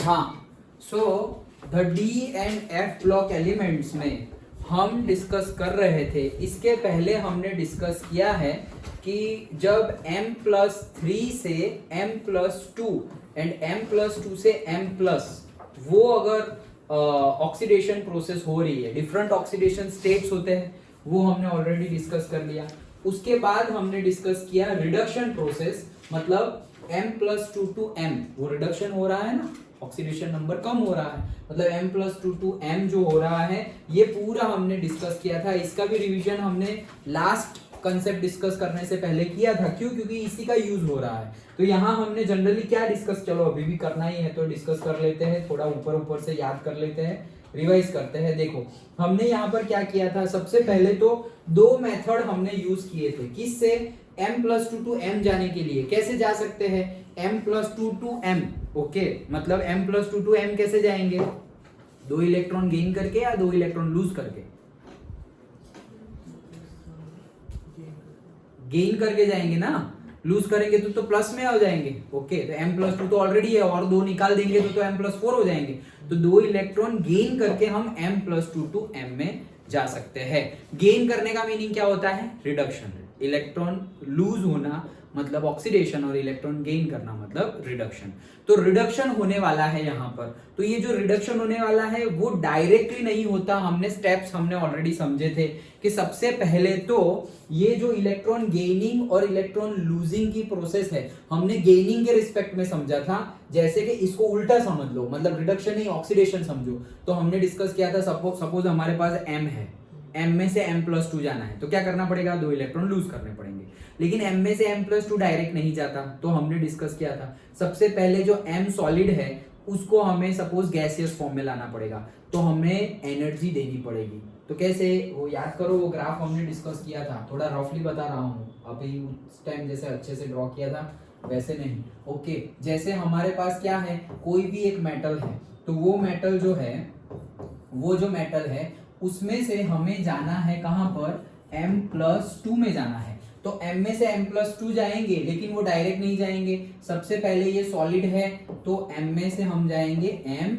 हाँ, so the D and F block elements में हम डिस्कस कर रहे थे, इसके पहले हमने डिस्कस किया है कि जब m+3 से m+2 एंड m+2 से m+, वो अगर ऑक्सीडेशन प्रोसेस हो रही है, डिफरेंट ऑक्सीडेशन स्टेट्स होते हैं, वो हमने ऑलरेडी डिस्कस कर लिया। उसके बाद हमने डिस्कस किया रिडक्शन प्रोसेस, मतलब m+2 to m, वो रिडक्शन हो रहा है ना, ऑक्सीडेशन नंबर कम हो रहा है, मतलब m+2 to m जो हो रहा है, ये पूरा हमने डिस्कस किया था। इसका भी रिवीजन हमने लास्ट कंसेप्ट डिस्कस करने से पहले किया था। क्यों? क्योंकि इसी का यूज हो रहा है। तो यहाँ हमने जनरली क्या डिस्कस, चलो अभी भी करना ही है तो डिस्कस कर लेते हैं, थोड़ा ऊपर ऊपर से याद कर लेते हैं, रिवाइज करते हैं। देखो हमने यहाँ पर क्या किया था, सबसे पहले तो दो मेथड हमने यूज किए थे, किससे, m+2 to m जाने के लिए। कैसे जा सकते हैं, m+2 to m, ओके, मतलब m+2 to m कैसे जाएंगे, दो इलेक्ट्रॉन गेन करके या दो इलेक्ट्रॉन लूज करके, गेन करके जाएंगे ना, लूज करेंगे तो प्लस में आ जाएंगे। ओके, तो m+2 तो ऑलरेडी है और दो निकाल देंगे तो m+4 हो जाएंगे। तो दो इलेक्ट्रॉन गेन करके हम m+2 to m में जा सकते हैं। गेन करने का मीनिंग क्या होता है, रिडक्शन। इलेक्ट्रॉन लूज होना मतलब ऑक्सीडेशन और इलेक्ट्रॉन गेन करना मतलब रिडक्शन। तो रिडक्शन होने वाला है यहाँ पर। तो ये जो रिडक्शन होने वाला है वो डायरेक्टली नहीं होता, हमने स्टेप्स हमने ऑलरेडी समझे थे कि सबसे पहले तो ये जो इलेक्ट्रॉन गेनिंग और इलेक्ट्रॉन लूजिंग की प्रोसेस है, हमने गेनिंग के रिस्पेक्ट में समझा था, जैसे कि इसको उल्टा समझ लो, मतलब रिडक्शन नहीं ऑक्सीडेशन समझो। तो हमने डिस्कस किया था, सपोज हमारे पास m है, m में से m+2 जाना है तो क्या करना पड़ेगा, दो इलेक्ट्रॉन लूज करने पड़ेंगे। लेकिन m में से m+2 डायरेक्ट नहीं जाता, तो हमने डिस्कस किया था सबसे पहले जो m सॉलिड है उसको हमें सपोज गैसियस फॉर्म में लाना पड़ेगा, तो हमें एनर्जी देनी पड़ेगी। तो कैसे, वो याद करो, वो ग्राफ हमने डिस्कस किया था, थोड़ा रफली बता रहा हूँ, अभी उस टाइम जैसे अच्छे से ड्रॉ किया था वैसे नहीं। ओके, जैसे हमारे पास क्या है, कोई भी एक मेटल है, तो वो मेटल जो है, वो जो मेटल है उसमें से हमें जाना है कहां पर, m+2 में जाना है। तो m में से m+2 जाएंगे, लेकिन वो डायरेक्ट नहीं जाएंगे। सबसे पहले ये सॉलिड है तो m में से हम जाएंगे m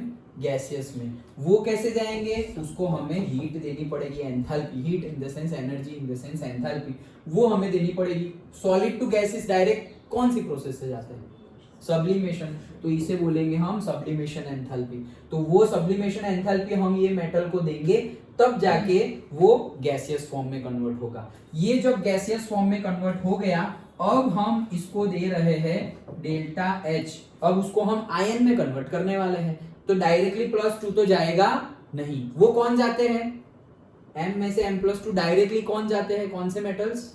गैसियस में। वो कैसे जाएंगे, उसको हमें हीट देनी पड़ेगी, enthalpy, heat in the sense energy in the sense enthalpy, वो हमें देनी पड़ेगी। सॉलिड टू गैसियस डायरेक्ट कौन सी प्रोसेस से जाते हैं, सब्लिमेशन, तो इसे बोलेंगे हम सब्लिमेशन एंथैल्पी। तो वो सब्लिमेशन एंथैल्पी हम ये मेटल को देंगे, तब जाके वो गैसियस फॉर्म में कन्वर्ट होगा। ये जब गैसियस फॉर्म में कन्वर्ट हो गया, अब हम इसको दे रहे हैं डेल्टा H। अब उसको हम आयन में कन्वर्ट करने वाले हैं, तो डायरेक्टली +2 तो जाएगा नहीं। वो कौन जाते हैं, m में से m+2 डायरेक्टली कौन जाते हैं, कौन से मेटल्स,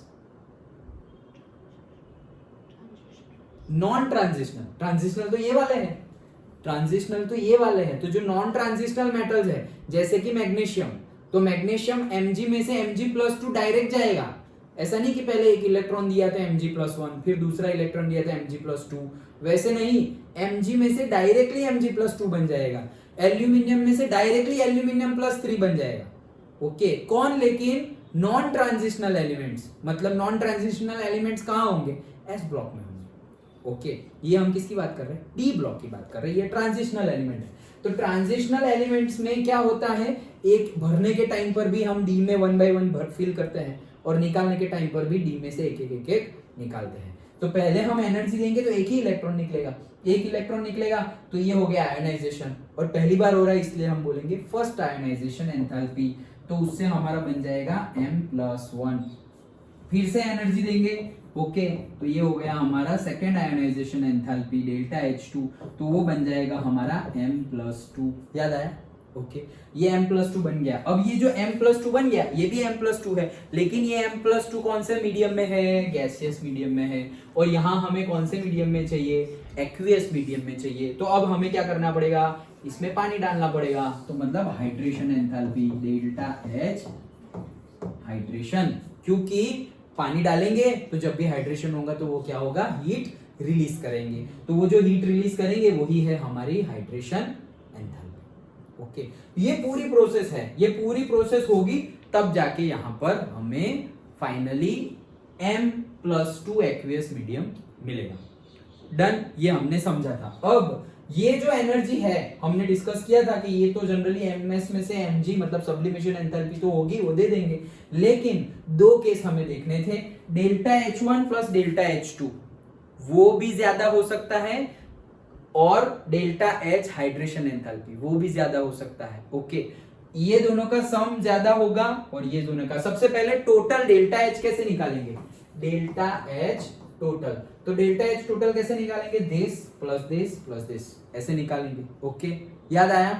नॉन ट्रांजिशनल। ट्रांजिशनल तो ये वाले हैं, ट्रांजिशनल तो ये वाले हैं। तो जो नॉन ट्रांजिशनल मेटल्स है जैसे कि मैग्नीशियम, तो मैग्नीशियम Mg में से Mg+2 डायरेक्ट जाएगा। ऐसा नहीं कि पहले एक इलेक्ट्रॉन दिया था Mg+1, फिर दूसरा इलेक्ट्रॉन दिया था Mg+2, वैसे नहीं, Mg में से डायरेक्टली Mg+2 बन जाएगा। एल्यूमिनियम में से डायरेक्टली एल्यूमिनियम+3 बन जाएगा। ओके, कौन, लेकिन नॉन ट्रांजिशनल एलिमेंट्स, मतलब नॉन ट्रांजिशनल एलिमेंट्स कहाँ होंगे, s ब्लॉक में होंगे। ओके, ये हम किसकी बात कर रहे हैं, डी ब्लॉक की बात कर रहे हैं, ये ट्रांजिशनल एलिमेंट है। तो ट्रांजिशनल एलिमेंट्स में क्या होता है, एक भरने के टाइम पर भी हम डी में 1 by 1 भर फिल करते हैं, और निकालने के टाइम पर भी डी में से एक एक निकालते हैं। तो पहले हम एनर्जी देंगे तो एक ही इलेक्ट्रॉन निकलेगा, एक इलेक्ट्रॉन निकलेगा, तो ये हो गया आयोनाइजेशन, और पहली बार हो रहा है इसलिए हम बोलेंगे फर्स्ट आयोनाइजेशन एंथैल्पी। तो उससे हमारा बन जाएगा m+1, फिर से एनर्जी देंगे। ओके, तो ये हो गया हमारा second ionization enthalpy delta H2, तो वो बन जाएगा हमारा m+2। याद आया, ओके, ये m+2 बन गया। अब ये जो m+2 बन गया, ये भी m+2 है, लेकिन ये m+2 कौन से मीडियम में है, गैसियस मीडियम में है, और यहाँ हमें कौन से मीडियम में चाहिए, एक्वियस मीडियम में चाहिए। तो अब हमें क्या करना पड़ेगा, इसमें पानी डालना पड़ेगा, तो मतलब hydration enthalpy delta H hydration, क्योंकि पानी डालेंगे तो जब भी हाइड्रेशन होगा तो वो क्या होगा, हीट रिलीज करेंगे। तो वो जो हीट रिलीज करेंगे वही है हमारी हाइड्रेशन एंथैल्पी। ओके, ये पूरी प्रोसेस है, ये पूरी प्रोसेस होगी तब जाके यहाँ पर हमें फाइनली m+2 एक्वियस मीडियम मिलेगा। डन, ये हमने समझा था। अब ये जो एनर्जी है हमने डिस्कस किया था कि ये तो जनरली एमएस में से एमजी मतलब सब्लिमेशन एंथैल्पी तो होगी, वो दे देंगे, लेकिन दो केस हमें देखने थे, delta H1 plus delta H2 वो भी ज्यादा हो सकता है और डेल्टा H हाइड्रेशन एंथैल्पी वो भी ज्यादा हो सकता है। ओके, ये दोनों का सम ज्यादा होगा और ये दोनों का। सबसे पहले टोटल डेल्टा H कैसे निकालेंगे, डेल्टा H टोटल, तो डेल्टा H टोटल कैसे निकालेंगे, दिस प्लस दिस ऐसे निकालेंगे। ओके, याद आया,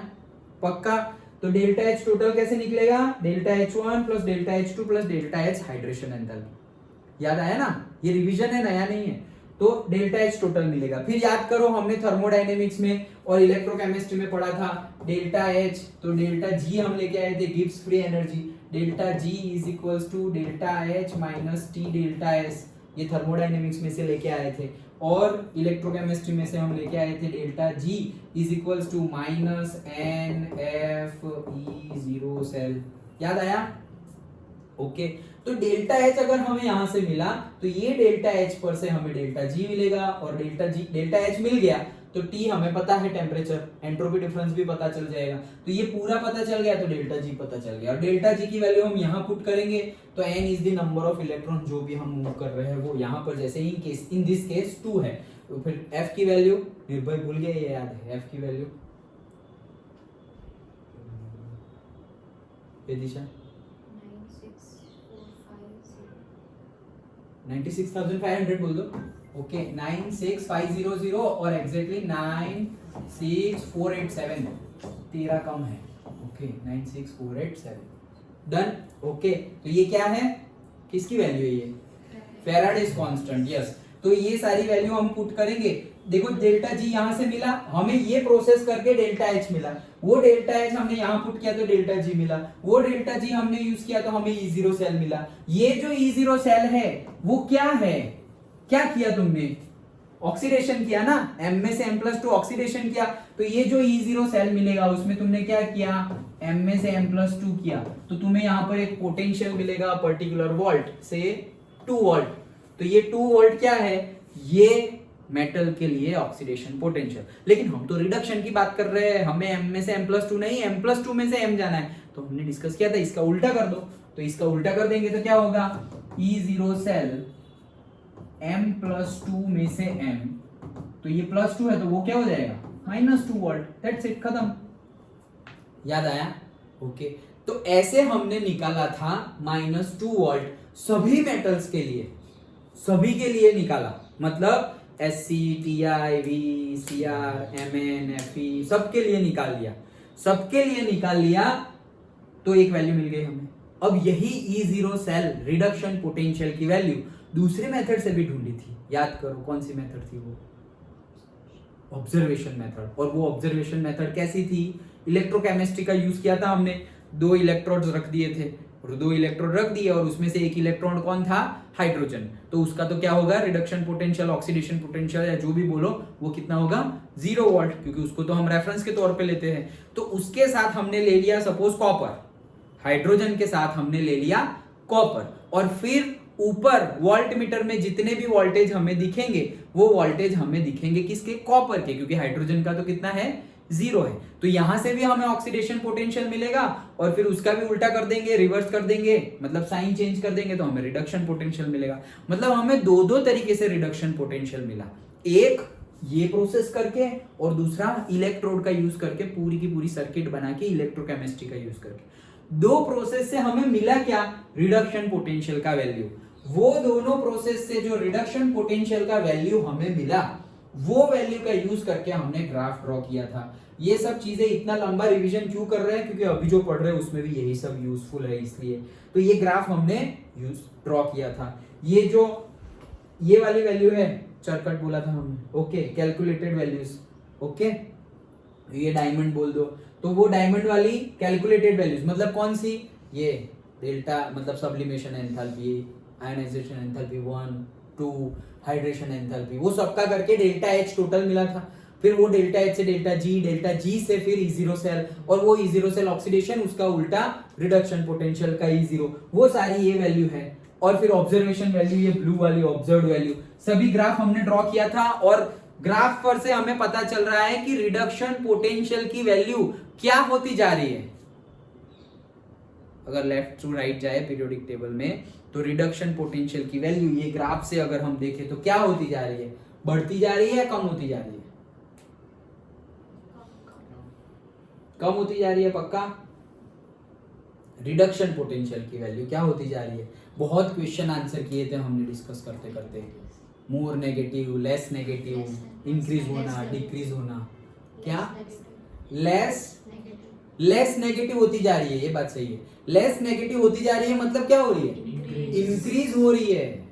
पक्का। तो डेल्टा H टोटल कैसे निकलेगा, delta H1 plus delta H2 plus delta H hydration enthalpy. याद आया ना, ये रिवीजन है, नया नहीं है। तो डेल्टा H टोटल मिलेगा। फिर याद करो हमने थर्मोडायनेमिक्स में और इलेक्ट्रोकेमिस्ट्री में पढ़ा था डेल्टा H, तो डेल्टा G हम लेके आए थे, Gibbs free energy, delta G is equals to delta H minus T delta S, ये थर्मोडायनेमिक्स में से लेके आए थे। और इलेक्ट्रोकेमिस्ट्री में से हम लेके आए थे delta G is equals to minus NFE0 cell. याद आया? ओके, तो डेल्टा H अगर हमें यहां से मिला तो ये डेल्टा H पर से हमें डेल्टा G मिलेगा, और डेल्टा H मिल गया तो T हमें पता है, टेम्परेचर, एंट्रोपी डिफरेंस भी पता चल जाएगा, तो ये पूरा पता चल गया, तो डेल्टा G पता चल गया। और डेल्टा G की वैल्यू हम यहाँ पुट करेंगे तो n is the number of electron जो भी हम मूव कर रहे हैं वो यहाँ पर, जैसे इन दिस केस 2 है, तो फिर F की वैल्यू, भाई भूल गए, ये याद है, F की वैल्यू ये दिशा 96,500 बोल दो। ओके, 96,500 और एग्जैक्टली 96,487, 13 कम है। Okay, 96,487 done. ओके, तो ये क्या है, किसकी वैल्यू है, ये फैराडेज कांस्टेंट। यस, तो ये सारी वैल्यू हम पुट करेंगे। देखो डेल्टा G यहां से मिला हमें, ये प्रोसेस करके डेल्टा H मिला, वो डेल्टा H हमने यहां पुट किया तो डेल्टा G मिला, वो डेल्टा G हमने यूज किया तो हमें E0 सेल मिला। ये जो E0 सेल है वो क्या है, क्या किया तुमने, ऑक्सीडेशन किया ना, M में से M+2 ऑक्सीडेशन किया, तो ये जो E0 सेल मिलेगा उसमें तुमने क्या किया, M में से M+2 किया, तो तुम्हें यहाँ पर एक पोटेंशियल मिलेगा पर्टिकुलर वोल्ट से 2 वोल्ट। तो ये 2 वोल्ट क्या है, ये मेटल के लिए ऑक्सीडेशन पोटेंशियल। लेकिन हम तो रिडक्शन की बात कर रहे हैं, हमें M में से M+2 नहीं, M+2 में से M जाना है, तो हमने डिस्कस किया था इसका उल्टा कर दो, तो इसका उल्टा कर देंगे तो क्या होगा, E0 सेल M+2 में से M, तो ये +2 है तो वो क्या हो जाएगा, -2 वोल्ट, दैट्स इट, खत्म। याद आया? ओके, तो ऐसे हमने निकाला था -2 वोल्ट सभी मेटल्स के लिए, सभी के लिए निकाला, मतलब SC, TI, V, CR, Mn, Fe सबके लिए निकाल लिया, सबके लिए निकाल लिया, तो एक वैल्यू मिल गई हमें। अब यही E0 सेल रिडक्शन पोटेंशियल की वैल्यू दूसरे मेथड से भी ढूंढी थी, याद करो कौन सी मेथड थी वो, ऑब्जर्वेशन मेथड। और वो ऑब्जर्वेशन मेथड कैसी थी, इलेक्ट्रोकेमिस्ट्री का यूज किया था हमने, 2 इलेक्ट्रोड्स रख दिए थे और 2 इलेक्ट्रोड रख दिए और उसमें से एक इलेक्ट्रॉन कौन था, हाइड्रोजन, तो उसका तो क्या होगा, रिडक्शन पोटेंशियल, ऑक्सीडेशन पोटेंशियल या जो भी बोलो वो कितना होगा, 0 वोल्ट, क्योंकि उसको तो हम रेफरेंस के तौर पे लेते हैं। तो उसके साथ हमने ले लिया सपोज कॉपर, हाइड्रोजन के साथ हमने ले लिया कॉपर, और फिर ऊपर वोल्ट मीटर में जितने भी वोल्टेज हमें दिखेंगे वो वोल्टेज हमें दिखेंगे किसके, कॉपर के, क्योंकि हाइड्रोजन का तो कितना है, 0 है। तो यहां से भी हमें ऑक्सीडेशन पोटेंशियल मिलेगा और फिर उसका भी उल्टा कर देंगे, रिवर्स कर देंगे, मतलब साइन चेंज कर देंगे तो हमें रिडक्शन पोटेंशियल मिलेगा। मतलब हमें दो तरीके से रिडक्शन पोटेंशियल मिला, एक ये प्रोसेस करके और दूसरा इलेक्ट्रोड का यूज करके, पूरी की पूरी सर्किट बना के इलेक्ट्रोकेमिस्ट्री का यूज करके। दो प्रोसेस से हमें मिला क्या, रिडक्शन पोटेंशियल का वैल्यू। वो दोनों प्रोसेस से जो रिडक्शन पोटेंशियल का वैल्यू हमें मिला, वो वैल्यू का यूज करके हमने ग्राफ ड्रॉ किया था। ये सब चीजें इतना लंबा रिवीजन क्यों कर रहे हैं, क्योंकि अभी जो पढ़ रहे हैं उसमें भी यही सब यूजफुल है, इसलिए तो ये ग्राफ हमने यूज ड्रॉ किया था। ये जो ये वाली वैल्यू है, चरकट बोला था हमने, ओके, कैलकुलेटेड वैल्यूज, ओके, ये डायमंड बोल दो, तो वो डायमंड वाली कैलकुलेटेड वैल्यूज मतलब कौन सी, ये डेल्टा मतलब sublimation enthalpy, ionization enthalpy 1, 2, hydration enthalpy, वो सबका करके डेल्टा H टोटल मिला था। फिर वो डेल्टा H से डेल्टा G से फिर E0 सेल, और वो E0 सेल ऑक्सीडेशन, उसका उल्टा रिडक्शन पोटेंशियल का E0, वो सारी ये वैल्यू है। और फिर ऑब्जर्वेशन वैल्यू, ये ब्लू वाली ऑब्जर्व्ड वैल्यू, सभी ग्राफ हमने ड्रॉ किया था। और ग्राफ पर से हमें पता चल रहा है कि रिडक्शन पोटेंशियल की वैल्यू क्या होती जा रही है। अगर लेफ्ट टू राइट जाए पीरियोडिक टेबल में तो रिडक्शन पोटेंशियल की वैल्यू ये ग्राफ से अगर हम देखें तो क्या होती जा रही है, बढ़ती जा रही है या कम होती जा रही है? कम होती जा रही है पक्का। रिडक्शन पोटेंशियल की वैल्यू क्या होती जा रही है? बहुत क्वेश्चन आंसर किए थे हमने डिस्कस करते करते, more negative, less negative, increase होना, डिक्रीज होना, क्या लेस नेगेटिव होती जा रही है, ये बात सही है। लेस नेगेटिव होती जा रही है मतलब क्या हो रही है? इंक्रीज हो रही है।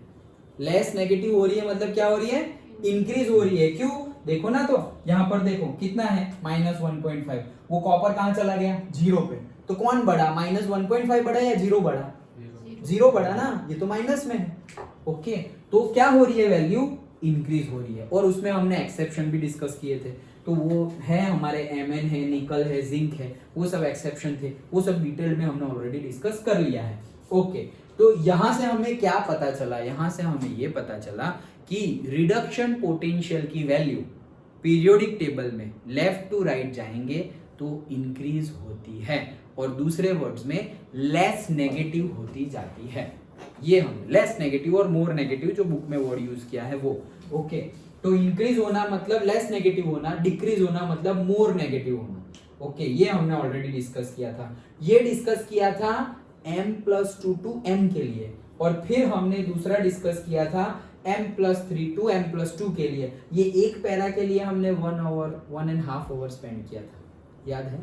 लेस नेगेटिव हो रही है मतलब क्या हो रही है? इंक्रीज हो रही है। क्यों? देखो ना, तो यहां पर देखो कितना है, -1.5। वो कॉपर कहां चला गया? 0 पे। तो कौन बढ़ा? -1.5 बढ़ा या 0 बढ़ा? 0 बढ़ा ना, ये तो माइनस में है। ओके, तो क्या हो रही है? वैल्यू इंक्रीज हो रही है। और उसमें हमने एक्सेप्शन भी डिस्कस किए थे, तो वो है हमारे Mn है, निकल है, जिंक है, वो सब एक्सेप्शन थे, वो सब डिटेल में हमने ऑलरेडी डिस्कस कर लिया है। ओके, तो यहां से हमें क्या पता चला? यहां से हमें ये पता चला कि रिडक्शन पोटेंशियल की वैल्यू पीरियोडिक टेबल में लेफ्ट टू राइट जाएंगे तो इंक्रीज होती है, और दूसरे वर्ड्स में लेस नेगेटिव होती जाती है। ये हम लेस नेगेटिव और मोर नेगेटिव जो बुक में वर्ड यूज किया है वो। ओके, तो इंक्रीज होना मतलब लेस नेगेटिव होना, डिक्रीज होना मतलब मोर नेगेटिव होना। ओके, ये हमने ऑलरेडी डिस्कस किया था। ये डिस्कस किया था m+2 to m के लिए, और फिर हमने दूसरा डिस्कस किया था m+3 to m+2 के लिए। ये एक पैरा के लिए हमने 1.5 आवर स्पेंड किया था, याद है?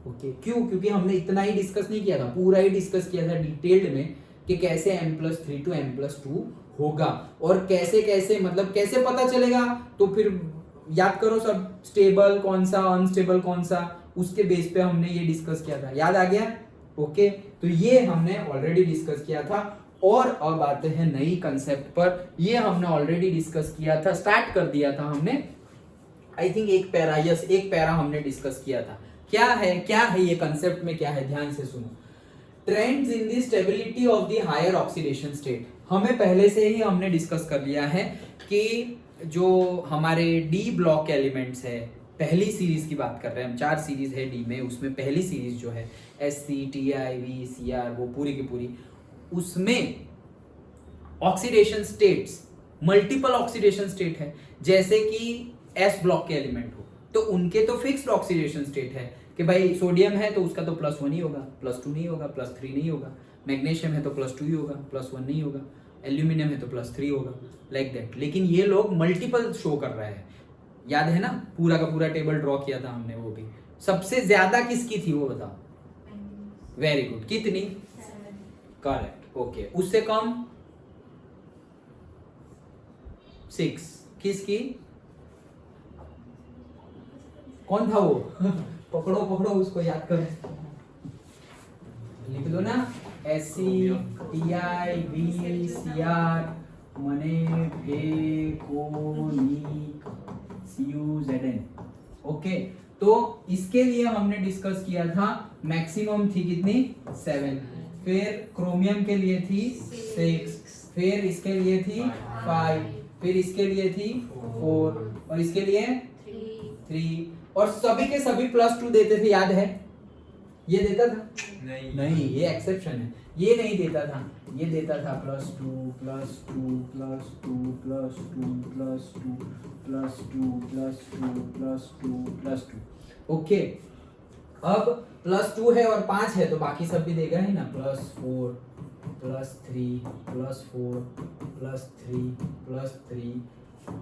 ओके, क्यों? क्योंकि हमने इतना ही डिस्कस नहीं किया था, पूरा ही डिस्कस किया था डिटेल्ड में कि कैसे m+3 to m+2 होगा, और कैसे कैसे मतलब कैसे पता चलेगा। तो फिर याद करो सब, स्टेबल कौन सा, अनस्टेबल कौन सा, उसके बेस पे हमने ये डिस्कस किया था, याद आ गया? ओके, तो ये हमने ऑलरेडी डिस्कस किया था। और अब आते हैं नई कंसेप्ट पर। ये हमने ऑलरेडी डिस्कस किया था, स्टार्ट कर दिया था हमने, आई थिंक एक पैरा हमने डिस्कस किया था। क्या है ये कंसेप्ट में क्या है, ध्यान से सुनो। Trends in the stability of the higher oxidation state. हमें पहले से ही हमने डिस्कस कर लिया है कि जो हमारे डी ब्लॉक एलिमेंट्स है, पहली सीरीज की बात कर रहे हैं हम, 4 सीरीज है डी में, उसमें पहली सीरीज जो है SC TI V CR, वो पूरी की पूरी, उसमें oxidation states, multiple oxidation state है। जैसे कि S ब्लॉक के एलिमेंट हो तो उनके तो फिक्स्ड ऑक्सीडेशन स्टेट है कि भाई सोडियम है तो उसका तो +1 ही होगा, +2 नहीं होगा, +3 नहीं होगा। मैग्नीशियम है तो +2 ही होगा, +1 नहीं होगा। एल्यूमिनियम है तो +3 होगा, लाइक दैट। लेकिन ये लोग मल्टीपल शो कर रहे हैं, याद है ना? पूरा का पूरा टेबल ड्रॉ किया था हमने, वो भी। सबसे ज्यादा किसकी थी वो बताओ? वेरी गुड, कितनी? 7। Correct, okay. उससे कम 6। किसकी? कौन था वो? पकड़ो उसको, याद करो, लिख दो ना। SC TI V CR मने CuZn। ओके, तो इसके लिए हमने डिस्कस किया था, मैक्सिमम थी कितनी? 7। फिर क्रोमियम के लिए थी 6, फिर इसके लिए थी 5, फिर इसके लिए थी 4, और इसके लिए 3, और सभी के सभी +2 देते थे, याद है? ये देता था? नहीं, ये एक्सेप्शन है, ये नहीं देता था। ये देता था +2 +2 +2 +2 +2 +2 +2 +2 +2। ओके, अब +2 है और 5 है तो बाकी सब भी देगा ही ना, +4 +3 +4 +3 +3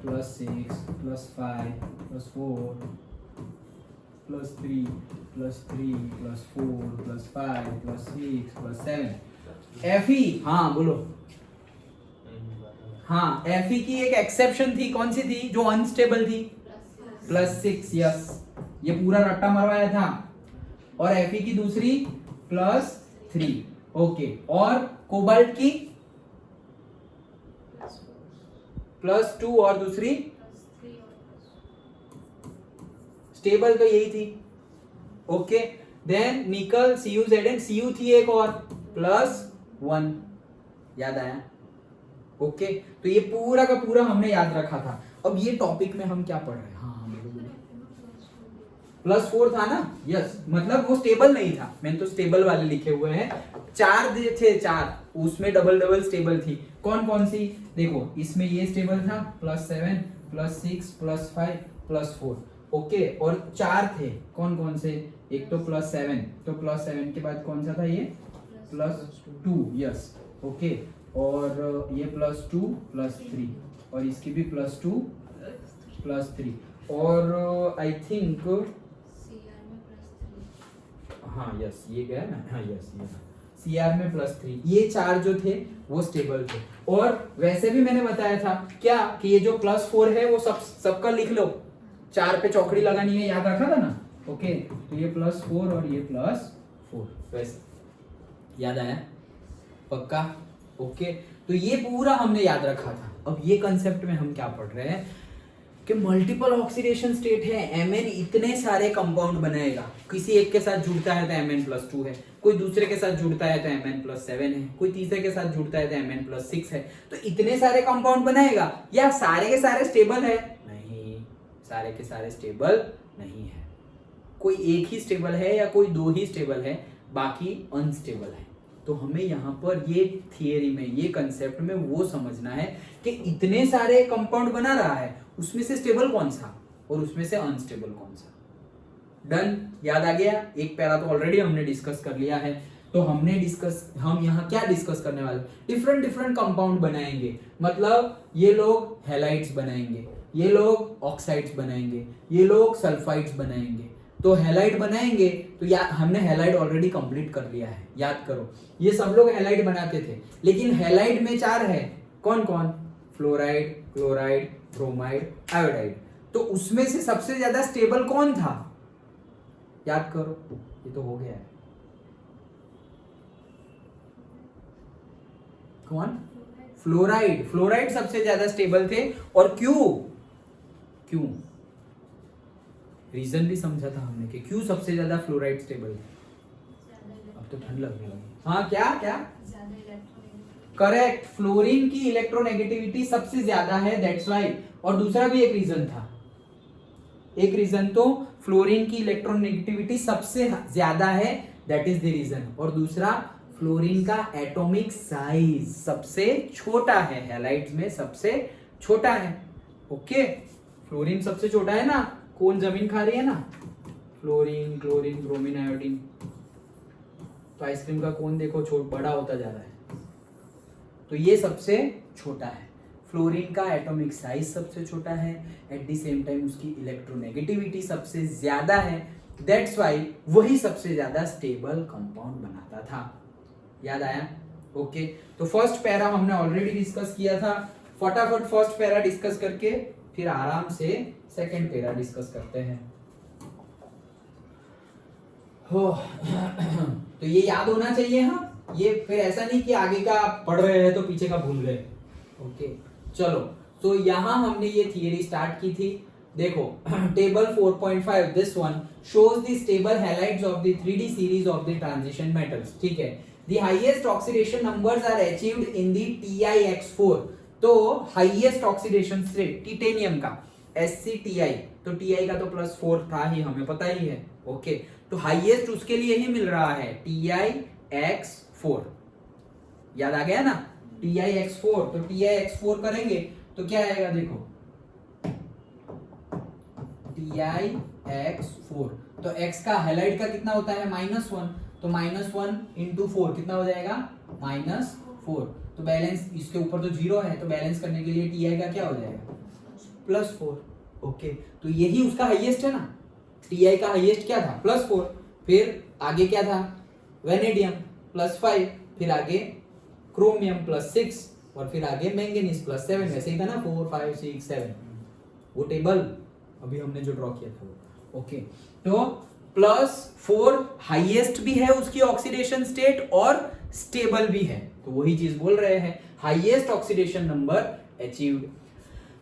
+6 +5 +4 +3 +3 +4 +5 +6 +7। Fe, हाँ बोलो। हाँ, Fe की एक एक्सेप्शन थी, कौन सी थी? जो अनस्टेबल थी, +6। यस, ये पूरा रट्टा मरवाया था। और Fe की दूसरी +3। ओके, और कोबाल्ट की +2 और दूसरी स्टेबल तो यही थी। ओके, देन निकल CuZn, Cu थी एक और +1, याद आया? ओके, तो ये पूरा का पूरा हमने याद रखा था। अब ये टॉपिक में हम क्या पढ़ रहे हैं? हाँ +4 था ना, यस, मतलब वो स्टेबल नहीं था, मैंने तो स्टेबल वाले लिखे हुए हैं। 4 थे, 4 उसमें डबल डबल स्टेबल थी। कौन कौन सी? देखो इसमें ये स्टेबल था +7 +6 +5 +4, ओके। और 4 थे, कौन कौन से? एक तो +7, तो +7 के बाद कौन सा था? ये +2, यस, ओके। और ये +2 +3, और इसकी भी +2 +3, और आई थिंक हाँ यस ये गया ना, हाँ यस ये CR में +3, ये 4 जो थे वो स्टेबल थे। और वैसे भी मैंने बताया था क्या कि ये जो +4 है वो सबका लिख लो, 4 पे चौकड़ी लगानी है, याद रखा था ना, ओके। तो ये +4 और ये +4, वैसे याद आया? पक्का? ओके, तो ये पूरा हमने याद रखा था। अब ये कंसेप्ट में हम क्या पढ़ रहे हैं कि मल्टीपल ऑक्सीडेशन स्टेट है, Mn इतने सारे कंपाउंड बनाएगा, किसी एक के साथ जुड़ता है तो Mn+2 है, कोई दूसरे के साथ जुड़ता है तो Mn+7 है, कोई तीसरे के साथ जुड़ता है तो Mn+6 है। तो इतने सारे कंपाउंड बनाएगा, या सारे के सारे स्टेबल है? नहीं, सारे के सारे स्टेबल नहीं है, कोई एक ही स्टेबल है या कोई 2 ही स्टेबल है, बाकी अनस्टेबल है। तो हमें यहाँ पर ये थियरी में, ये कंसेप्ट में वो समझना है कि इतने सारे कंपाउंड बना रहा है, उसमें से स्टेबल कौन सा और उसमें से अनस्टेबल कौन सा। डन, याद आ गया? एक पैरा तो ऑलरेडी हमने डिस्कस कर लिया है। तो हम यहाँ क्या डिस्कस करने वाले? डिफरेंट डिफरेंट कंपाउंड बनाएंगे, मतलब ये लोग हैलाइड्स बनाएंगे, ये लोग ऑक्साइड्स बनाएंगे, ये लोग सल्फाइड्स बनाएंगे। तो हैलाइड बनाएंगे तो हमने हैलाइड ऑलरेडी कंप्लीट कर लिया है, याद करो। ये सब लोग हैलाइड बनाते थे, लेकिन हैलाइड में 4 है, कौन कौन? Fluoride, chloride, bromide, iodide. तो उसमें से सबसे ज्यादा स्टेबल कौन था? याद करो, ये तो हो गया है। कौन? फ्लोराइड। फ्लोराइड सबसे ज्यादा स्टेबल थे। और क्यों? रीजन भी समझा था हमने कि क्यों सबसे ज्यादा फ्लोराइड स्टेबल है। अब तो ठंड लगने लगी। हाँ क्या? करेक्ट, फ्लोरीन की इलेक्ट्रोनेगेटिविटी सबसे ज्यादा है, दैट्स व्हाई। और दूसरा भी एक रीजन था, एक रीजन तो फ्लोरीन की इलेक्ट्रोनेगेटिविटी सबसे ज्यादा है, दैट इज द रीजन। और दूसरा, फ्लोरीन का एटॉमिक साइज सबसे छोटा है, हैलाइड्स में सबसे छोटा है, ओके। फ्लोरीन सबसे छोटा है ना, कौन जमीन खा रही है ना? Fluorine, chlorine, bromine, iodine. तो आइसक्रीम का कौन देखो बड़ा होता जा रहा है, तो ये सबसे छोटा है। फ्लोरीन का एटॉमिक साइज सबसे छोटा है, एट द सेम टाइम उसकी इलेक्ट्रोनेगेटिविटी सबसे ज्यादा है, दैट्स व्हाई वही सबसे ज्यादा स्टेबल कंपाउंड बनाता था। याद आया? ओके, तो फर्स्ट पैरा हमने ऑलरेडी डिस्कस किया था। फटाफट फर्स्ट पैरा डिस्कस करके फिर आराम से सेकंड पैरा डिस्कस करते हैं। तो ये याद होना चाहिए। हाँ, ये फिर ऐसा नहीं कि आगे का पढ़ रहे हैं तो पीछे का भूल गए। ओके, चलो, तो यहां हमने ये थियरी स्टार्ट की थी। देखो, table 4.5, this one shows the stable halides of the 3D series of the transition metals, ठीक है। The highest oxidation numbers are achieved in the TiX4, तो हाईएस्ट ऑक्सीडेशन स्टेट टिटेनियम का SCTI, तो Ti का तो +4 था ही, हमें पता ही है, ओके। तो हाईएस्ट उसके लिए ही मिल रहा है TiX4, याद आ गया ना? TiX4, तो TiX4 करेंगे तो क्या आएगा? देखो, TiX4, तो X का हैलाइड का कितना होता है? -1, तो -1 × 4 कितना हो जाएगा? -4। तो बैलेंस, इसके ऊपर तो 0 है, तो बैलेंस करने के लिए Ti का क्या हो जाएगा? +4, ओके। तो यही उसका हाईएस्ट है ना, Ti का हाईएस्ट क्या था? +4। फिर आगे क्या था? वेनेडियम +5, फिर आगे क्रोमियम +6, और फिर आगे मैंगनीज +7, वैसे ही था ना, 4 5 6 7, वो टेबल अभी हमने जो ड्रॉ किया था वो, ओके। तो +4 हाईएस्ट भी है उसकी ऑक्सीडेशन स्टेट और स्टेबल भी है, तो वही चीज बोल रहे हैं, highest oxidation number achieved.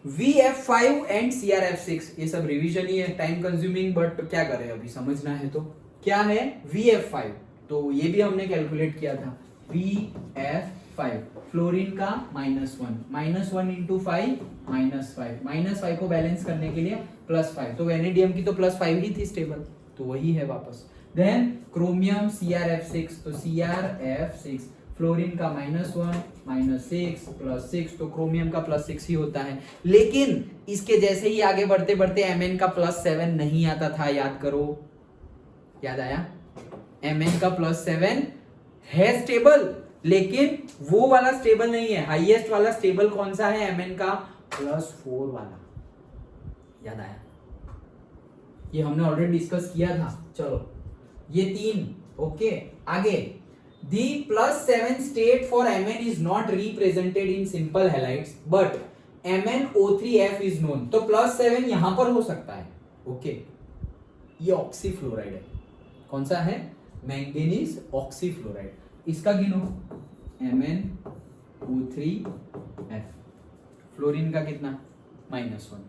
VF5 and CrF6, ये सब रिवीजन ही है, टाइम कंज्यूमिंग, बट क्या करें, अभी समझना है। तो क्या है VF5? तो ये भी हमने कैलकुलेट किया था, VF5 5, फ्लोरीन का -1, -1 इंटू 5 -5, -5 को बैलेंस करने के लिए +5, तो वेनेडियम की तो +5 ही थी स्टेबल, तो वही है वापस। देन क्रोमियम CrF6, तो CrF6 फ्लोरीन का -1 -6 +6, तो क्रोमियम का +6 ही होता है। लेकिन इसके जैसे ही आगे बढ़ते बढ़ते Mn का +7 नहीं आता था, याद करो, याद आया? Mn का +7 है स्टेबल, लेकिन वो वाला स्टेबल नहीं है। हाईएस्ट वाला स्टेबल कौन सा है? Mn का +4 वाला, याद आया? ये हमने ऑलरेडी डिस्कस किया था। चलो ये 3, ओके। आगे the +7 state for Mn is not represented in simple halides but MnO3F is known, तो +7 यहां पर हो सकता है, ओके। ये ऑक्सीफ्लोराइड है, कौन सा है? मैंगनीज ऑक्सीफ्लोराइड। इसका गिनो, MnO3F, फ्लोरीन का कितना? -1,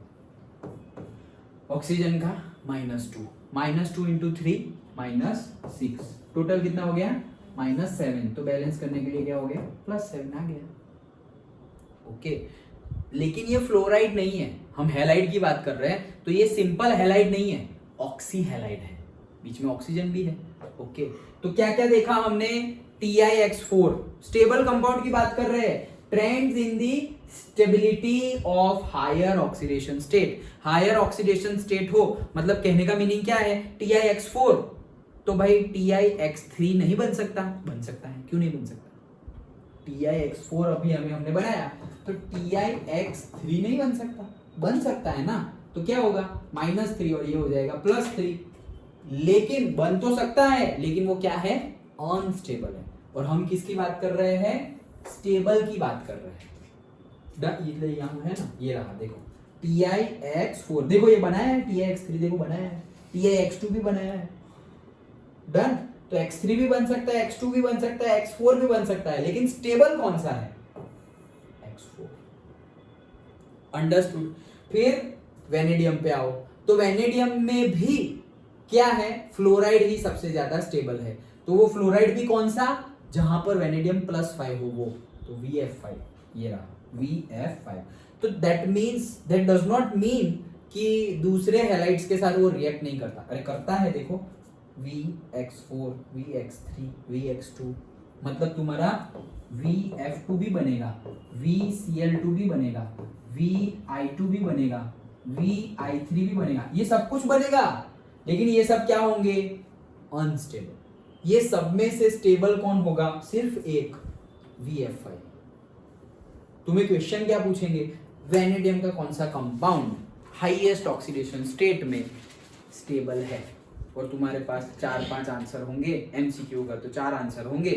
ऑक्सीजन का -2, -2 इंटू 3 -6, टोटल कितना हो गया? -7, तो बैलेंस करने के लिए क्या हो गया? +7 आ गया, ओके। लेकिन ये फ्लोराइड नहीं है, हम हैलाइड की बात कर रहे हैं, तो ये सिंपल हैलाइड नहीं है, ऑक्सी हैलाइड है, बीच में ऑक्सीजन भी है, ओके। तो क्या क्या देखा हमने? TiX4 स्टेबल कंपाउंड की बात कर रहे हैं, trends in the stability of higher oxidation state. Higher oxidation state हो मतलब कहने का मीनिंग क्या है? TiX4, तो भाई TiX3 नहीं बन सकता? बन सकता है, क्यों नहीं बन सकता? TiX4 अभी हमने बनाया, तो TiX3 नहीं बन सकता? बन सकता है ना, तो क्या होगा? -3 और ये हो जाएगा +3, लेकिन बन तो सकता है, लेकिन वो क्या है? अनस्टेबल है। और हम किसकी बात कर रहे हैं? स्टेबल की बात कर रहे हैं। ये यहाँ है ना, ये रहा, देखो TiX4, देखो ये बनाया है, TiX3 देखो बनाया है, TiX2 भी बनाया है, डन। तो X3 भी बन सकता है, X2 भी बन सकता है, X4 भी बन सकता है, लेकिन स्टेबल कौन सा है? X4, understood. फिर वेनेडियम पे आओ, तो वेनेडियम में भी क्या है? फ्लोराइड ही सबसे ज्यादा स्टेबल है, तो वो फ्लोराइड भी कौन सा? जहां पर वेनेडियम +5 हो, वो तो VF5, ये रहा VF5। तो दैट डज नॉट मीन कि दूसरे हैलाइड्स के साथ वो रिएक्ट नहीं करता, अरे करता है, देखो VX4, VX3, VX2, मतलब तुम्हारा VF2 भी बनेगा, VCl2 भी बनेगा, VI2 भी बनेगा, VI3 भी बनेगा, ये सब कुछ बनेगा, लेकिन ये सब क्या होंगे? अनस्टेबल। ये सब में से स्टेबल कौन होगा? सिर्फ एक, VF5। तुम्हें क्वेश्चन क्या पूछेंगे? वेनेडियम का कौन सा कंपाउंड हाईएस्ट ऑक्सीडेशन स्टेट में स्टेबल है? और तुम्हारे पास 4-5 आंसर होंगे, MCQ का तो 4 आंसर होंगे,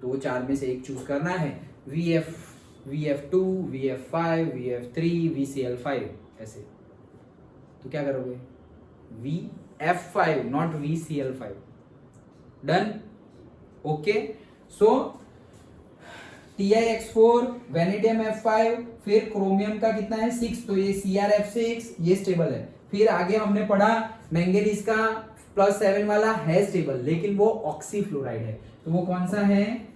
तो वो 4 में से एक चूज करना है, VF2, VF5, VF3, VCl5, ऐसे। तो क्या करोगे? VF5, not VCl5, done, okay. So TiX4, vanadium F5, फिर क्रोमियम का कितना है? 6, तो ये CrF6, ये स्टेबल है। फिर आगे हमने पढ़ा मैंगनीज का +7 वाला है स्टेबल, लेकिन वो ऑक्सीफ्लोराइड है, तो वो कौन सा है?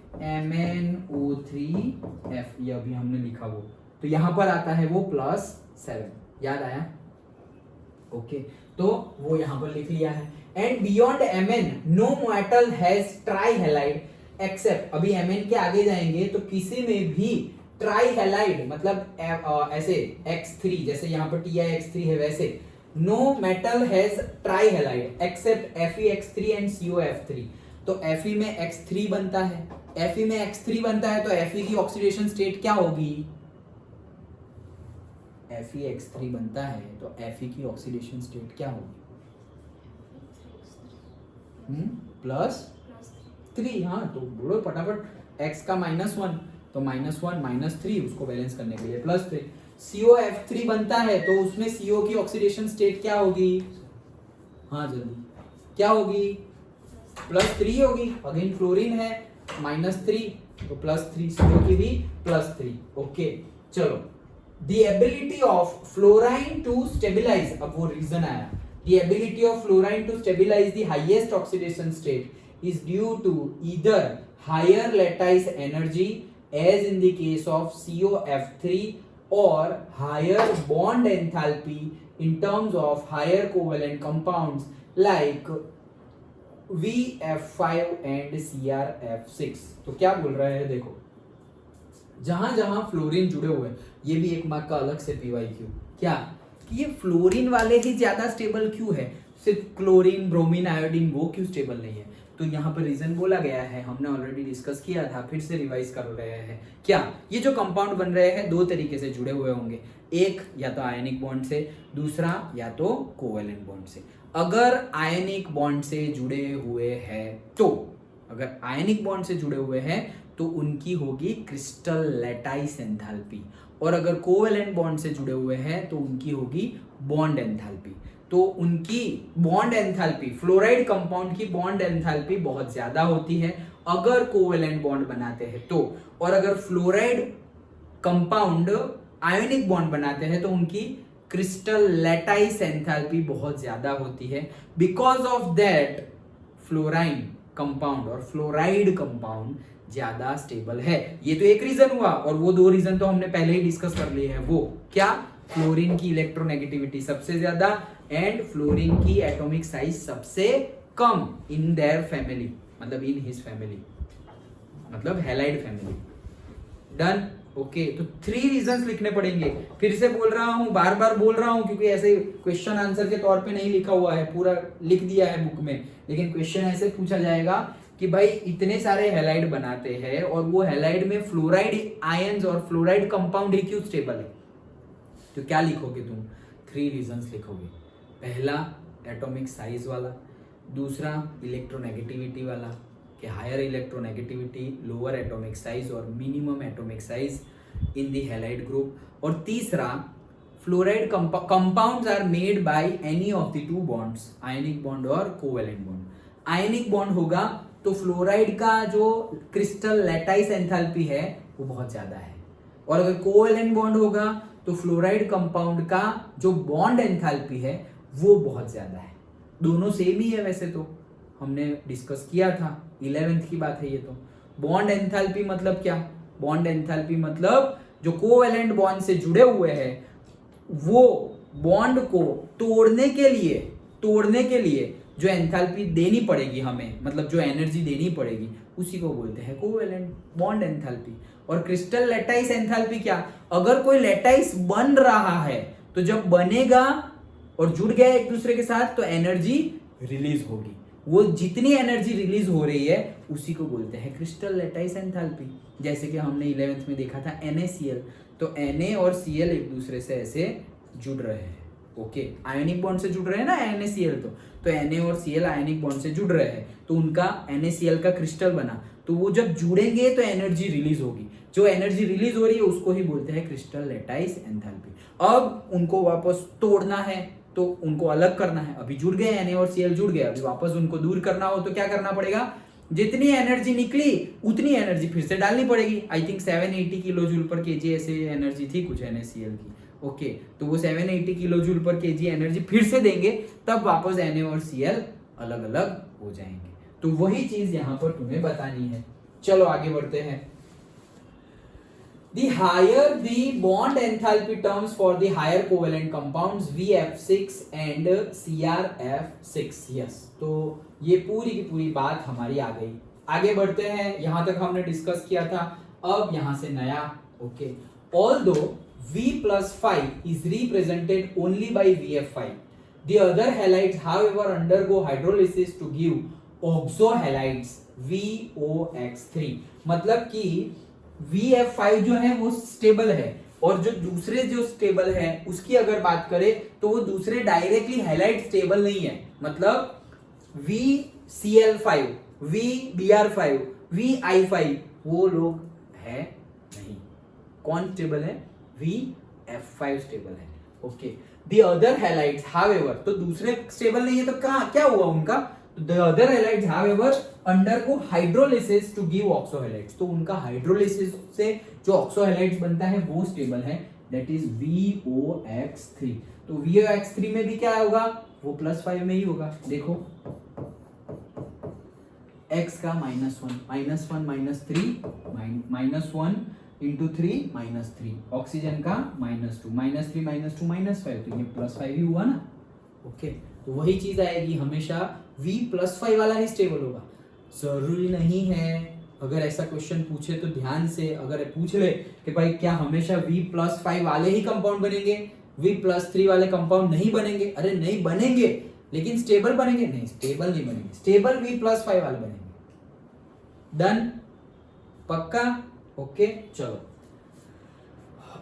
MnO3F, ये अभी हमने लिखा वो, तो यहां पर आता है वो +7, याद आया? ओके, तो वो यहां पर लिख लिया है। And beyond Mn no metal has trihalide except, अभी Mn के आगे जाएंगे तो किसी में भी ट्राइहैलाइड मतलब ऐसे X3, जैसे यहाँ पर TiX3 है, वैसे no metal has trihalide except FeX3 and COF3, तो Fe में X3 बनता है, Fe में X3 बनता है, तो Fe की ऑक्सीडेशन स्टेट क्या होगी? FeX3 बनता है, तो Fe की ऑक्सीडेशन स्टेट क्या होगी? +3, हाँ, तो बोलो फटाफट, x का -1, तो -1 -3, उसको बैलेंस करने के लिए +3, COF3 बनता है, तो उसमें CO की ऑक्सीडेशन स्टेट क्या होगी? हाँ जल्दी, क्या होगी? +3 होगी, अगेन फ्लोरीन है, -3, तो +3, CO की भी +3, ओके। चलो, the ability of fluorine to stabilize, अब वो रीजन आया, the ability of fluorine to stabilize the highest oxidation state is due to either higher lattice energy as in the case of COF3 or higher bond enthalpy in terms of higher covalent compounds like VF5 and CRF6। तो क्या बोल रहा है देखो, जहां जहां fluorine जुड़े हुए हैं, ये भी एक मार्क का अलग से PYQ, क्या कि ये फ्लोरीन वाले ही ज्यादा स्टेबल क्यों है, सिर्फ क्लोरीन ब्रोमीन आयोडीन वो क्यों स्टेबल नहीं है? तो यहाँ पर रीजन बोला गया है, हमने ऑलरेडी डिस्कस किया था, फिर से रिवाइज कर रहे हैं। क्या ये जो कंपाउंड बन रहे हैं दो तरीके से जुड़े हुए होंगे, एक या तो आयनिक बॉन्ड से, दूसरा या तो कोवेलेंट बॉन्ड से। अगर आयनिक बॉन्ड से जुड़े हुए हैं तो, अगर आयनिक बॉन्ड से जुड़े हुए हैं तो उनकी होगी क्रिस्टल लैटाइस एंथैल्पी, और अगर कोवेलेंट बॉन्ड से जुड़े हुए हैं तो उनकी होगी बॉन्ड एंथैल्पी। तो उनकी बॉन्ड एंथैल्पी, फ्लोराइड कंपाउंड की बॉन्ड एंथैल्पी बहुत ज्यादा होती है अगर कोवेलेंट बॉन्ड बनाते हैं तो, और अगर फ्लोराइड कंपाउंड आयोनिक बॉन्ड बनाते हैं तो उनकी क्रिस्टल लैटाइस एंथैल्पी बहुत ज्यादा होती है। Because of that fluorine compound और फ्लोराइड कंपाउंड ज्यादा स्टेबल है। ये तो एक रीजन हुआ, और वो दो रीजन तो हमने पहले ही डिस्कस कर लिए हैं। वो क्या, फ्लोरीन की इलेक्ट्रोनेगेटिविटी सबसे ज्यादा एंड फ्लोरीन की एटॉमिक साइज सबसे कम इन देयर फैमिली, मतलब इन हिज फैमिली, मतलब हैलाइड फैमिली। Done, okay. तो 3 रीजंस लिखने पड़ेंगे। फिर से बोल रहा हूं, बार बार बोल रहा हूं, क्योंकि ऐसे क्वेश्चन आंसर के तौर पे नहीं लिखा हुआ है, पूरा लिख दिया है बुक में, लेकिन क्वेश्चन ऐसे पूछा जाएगा कि भाई इतने सारे हैलाइड बनाते हैं और वो हैलाइड में फ्लोराइड आयंस और फ्लोराइड कंपाउंड ही क्यों स्टेबल है? तो क्या लिखोगे तुम? 3 रीजंस लिखोगे। पहला एटॉमिक साइज वाला, दूसरा इलेक्ट्रोनेगेटिविटी वाला कि higher electronegativity, lower atomic size और minimum atomic size in the halide group, और तीसरा fluoride compounds are made by any of the 2 bonds, ionic bond और कोवेलेंट बॉन्ड। आयनिक बॉन्ड होगा तो फ्लोराइड का जो क्रिस्टल लैटाइस एंथैल्पी है वो बहुत ज्यादा है, और अगर कोवेलेंट बॉन्ड होगा तो फ्लोराइड कंपाउंड का जो बॉन्ड एंथैल्पी है वो बहुत ज्यादा है। दोनों सेम ही है वैसे तो, हमने डिस्कस किया था, 11th की बात है ये तो। बॉन्ड एंथैल्पी मतलब क्या? बॉन्ड एंथैल्पी मतलब जो कोवेलेंट बॉन्ड से जुड़े हुए हैं वो बॉन्ड को तोड़ने के लिए जो एंथैल्पी देनी पड़ेगी हमें, मतलब जो एनर्जी देनी पड़ेगी, उसी को बोलते हैं कोवेलेंट बॉन्ड एंथैल्पी। और क्रिस्टल लैटाइस एंथैल्पी क्या? अगर कोई लैटाइस बन रहा है तो जब बनेगा और जुड़ गया एक दूसरे के साथ तो एनर्जी रिलीज होगी, वो जितनी एनर्जी रिलीज हो रही है उसी को बोलते हैं क्रिस्टल लैटाइस एंथैल्पी। जैसे कि हमने 11th में देखा था NaCl, तो Na और Cl एक दूसरे से ऐसे जुड़ रहे हैं, ओके, आयनिक बॉन्ड से जुड़ रहे हैं ना NaCl, तो Na और Cl आयनिक बॉन्ड से जुड़ रहे हैं, तो उनका NaCl का क्रिस्टल बना, तो वो जब जुड़ेंगे तो एनर्जी रिलीज होगी, जो एनर्जी रिलीज हो रही है उसको ही बोलते हैं क्रिस्टल लैटाइस एंथैल्पी। अब उनको वापस तोड़ना है तो उनको अलग करना है, अभी जुड़ गए Na और Cl जुड़ गए, अभी वापस उनको दूर करना हो तो क्या करना पड़ेगा? जितनी एनर्जी निकली उतनी एनर्जी फिर से डालनी पड़ेगी। आई थिंक 780 किलो जूल पर केजी ऐसे एनर्जी थी कुछ NaCl की, ओके, तो वो 780 किलो जूल पर केजी एनर्जी फिर से देंगे, तब वापस Na और Cl अलग अलग हो जाएंगे। तो वही चीज यहां पर तुम्हें बतानी है। चलो आगे बढ़ते हैं। The higher the bond enthalpy terms for the higher covalent compounds VF6 and CRF6, yes, तो ये पूरी की पूरी बात हमारी आ गई। आगे बढ़ते हैं, यहां तक हमने डिस्कस किया था, अब यहां से नया, okay. Although V+5 is represented only by VF5, the other halides however undergo hydrolysis to give oxohalides VOX3, मतलब कि VF5 जो है वो स्टेबल है, और जो दूसरे जो स्टेबल है उसकी अगर बात करें तो वो दूसरे डायरेक्टली हैलाइड स्टेबल नहीं है, मतलब VCl5, VBr5, VI5 वो लोग है नहीं। कौन स्टेबल है? VF5 स्टेबल है, okay. The other halides however, तो दूसरे स्टेबल नहीं है तो क्या हुआ उनका? The other halides however undergo hydrolysis to give oxohalides, तो उनका हाइड्रोलिसिस से जो ऑक्सोहैलाइड्स बनता है वो स्टेबल है, that is VOX3। तो VOX3 में भी क्या होगा? वो +5 में ही होगा। देखो x का -1 -1 इंटू 3 -3, ऑक्सीजन का -2 -3 -2 -5, तो ये +5 ही हुआ ना। ओके, तो वही चीज आएगी, हमेशा V +5 वाला ही स्टेबल होगा। जरूरी नहीं है, अगर ऐसा क्वेश्चन पूछे तो ध्यान से अगर पूछ ले कि भाई क्या हमेशा V +5 वाले ही कंपाउंड बनेंगे, V +3 वाले कंपाउंड नहीं बनेंगे? अरे नहीं बनेंगे, लेकिन स्टेबल बनेंगे? नहीं, स्टेबल नहीं बनेंगे, स्टेबल V +5 वाले बनेंगे। डन, पक्का? ओके, चलो।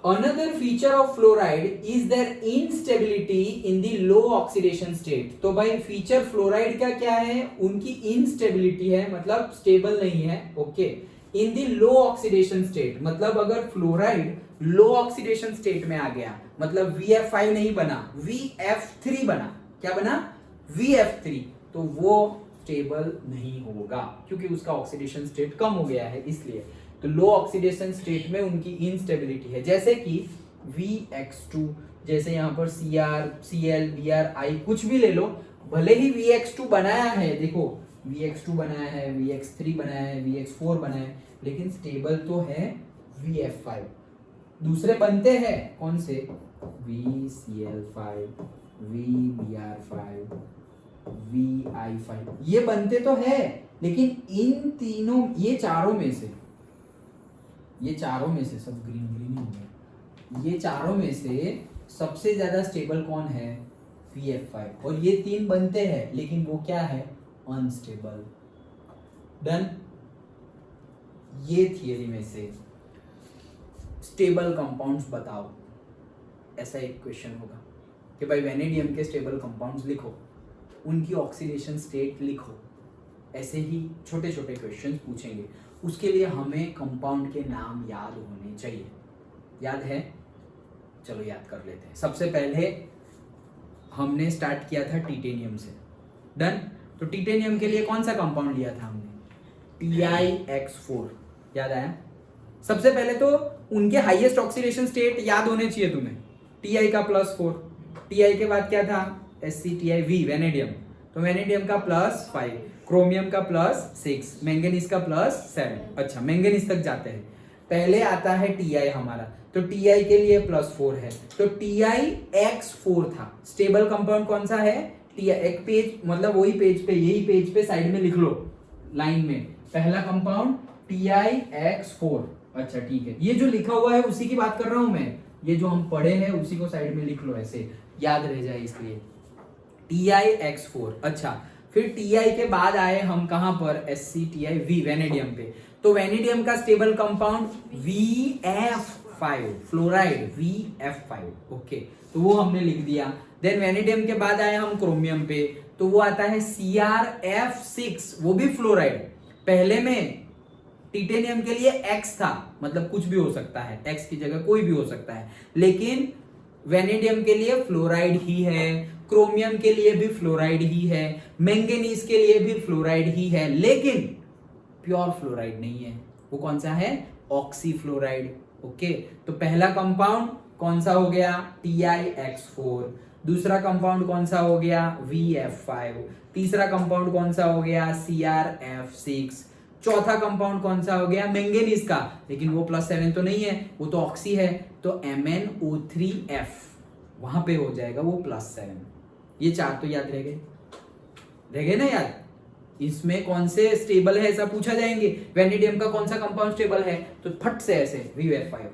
Another feature of fluoride is their instability in the low oxidation state। तो भाई फीचर फ्लोराइड का क्या है? उनकी इंस्टेबिलिटी है, मतलब स्टेबल नहीं है। ओके, इन दी लो ऑक्सीडेशन स्टेट, मतलब अगर फ्लोराइड लो ऑक्सीडेशन स्टेट में आ गया, मतलब VF5 नहीं बना, VF3 बना। क्या बना? VF3, तो वो स्टेबल नहीं होगा, क्योंकि उसका ऑक्सीडेशन स्टेट कम हो गया है, इसलिए। तो लो ऑक्सीडेशन स्टेट में उनकी इंस्टेबिलिटी है, जैसे कि VX2, जैसे यहाँ पर Cr, Cl, Br, I कुछ भी ले लो, भले ही VX2 बनाया है, देखो VX2 बनाया है, VX3 बनाया है, VX4 बनाया है, लेकिन स्टेबल तो है VF5। दूसरे बनते हैं कौन से? VCl5, VBr5, VI5, ये बनते तो है, लेकिन इन तीनों, ये चारों में से सब ग्रीन ग्रीन हो गया, ये चारों में से सबसे ज्यादा स्टेबल कौन है? VF5। और ये तीन बनते हैं, लेकिन वो क्या है? अनस्टेबल। डन। ये थियरी में से स्टेबल कंपाउंड्स बताओ, ऐसा एक क्वेश्चन होगा कि भाई वेनेडियम के स्टेबल कंपाउंड्स लिखो, उनकी ऑक्सीडेशन स्टेट लिखो। ऐसे ही छोटे छोटे क्वेश्चंस पूछेंगे, उसके लिए हमें कंपाउंड के नाम याद होने चाहिए। याद है? चलो याद कर लेते हैं। सबसे पहले हमने स्टार्ट किया था टिटेनियम से। डन। तो टिटेनियम के लिए कौन सा कंपाउंड लिया था हमने? TiX4। याद आया? सबसे पहले तो उनके हाईएस्ट ऑक्सीडेशन स्टेट याद होने चाहिए तुम्हें। Ti का +4, Ti के बाद क्या था? SCTiV, वेनेडियम, तो वेनेडियम का +5, क्रोमियम का +6, मैंगनीज का +7। अच्छा, मैंगनीज तक जाते हैं। पहले आता है Ti हमारा, तो Ti के लिए +4 है, तो TiX4 था। स्टेबल कंपाउंड कौन सा है? Ti। एक पेज, मतलब वही पेज पे, यही पेज पे साइड में लिख लो लाइन में, पहला कंपाउंड TiX4। अच्छा ठीक है, ये जो लिखा हुआ है उसी की बात कर रहा हूं मैं, ये जो हम पढ़े हैं उसी को साइड में लिख लो, ऐसे याद रह जाए इसलिए। TiX4। अच्छा, फिर Ti के बाद आए हम कहां पर? SCTiV, वेनेडियम पे। तो वेनेडियम का stable compound VF5, fluoride VF5। Okay, तो वो हमने लिख दिया। देन वेनेडियम के बाद आए हम क्रोमियम पे, तो वो आता है CrF6, वो भी फ्लोराइड। पहले में टिटेनियम के लिए X था, मतलब कुछ भी हो सकता है, X की जगह कोई भी हो सकता है, लेकिन वेनेडियम के लिए फ्लोराइड ही है, क्रोमियम के लिए भी फ्लोराइड ही है, मैंगनीज के लिए भी फ्लोराइड ही है, लेकिन प्योर फ्लोराइड नहीं है। वो कौन सा है? ऑक्सीफ्लोराइड। ओके, तो पहला कंपाउंड कौन सा हो गया? TiX4। दूसरा कंपाउंड कौन सा हो गया? VF5। तीसरा कंपाउंड कौन सा हो गया? CrF6। चौथा कंपाउंड कौन सा हो गया? मैंगनीज का, लेकिन वो +7 तो नहीं है, वो तो ऑक्सी है, तो MnO3F, वहां पे हो जाएगा वो +7। ये चार तो याद रह गए ना याद? इसमें कौन से स्टेबल है ऐसा पूछा जाएंगे। वेनेडियम का कौन सा कंपाउंड स्टेबल है? तो फट से ऐसे VF5,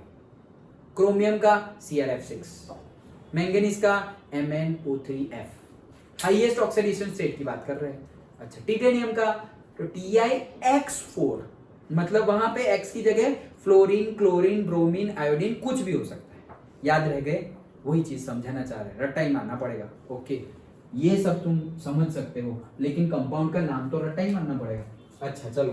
क्रोमियम का CrF6, मैंगनीज का MnO3F। हाईएस्ट ऑक्सीडेशन स्टेट की बात कर रहे हैं। अच्छा, टिटेनियम का तो TiX4, मतलब वहां पे X की जगह फ्लोरीन, क्लोरीन, ब्रोमीन, आयोडीन कुछ भी हो सकता है। याद रह गए? वही चीज समझाना चाह रहे हैं, रट्टा ही मारना पड़ेगा। ओके, ये सब तुम समझ सकते हो, लेकिन कंपाउंड का नाम तो रट्टा ही मारना पड़ेगा। अच्छा चलो,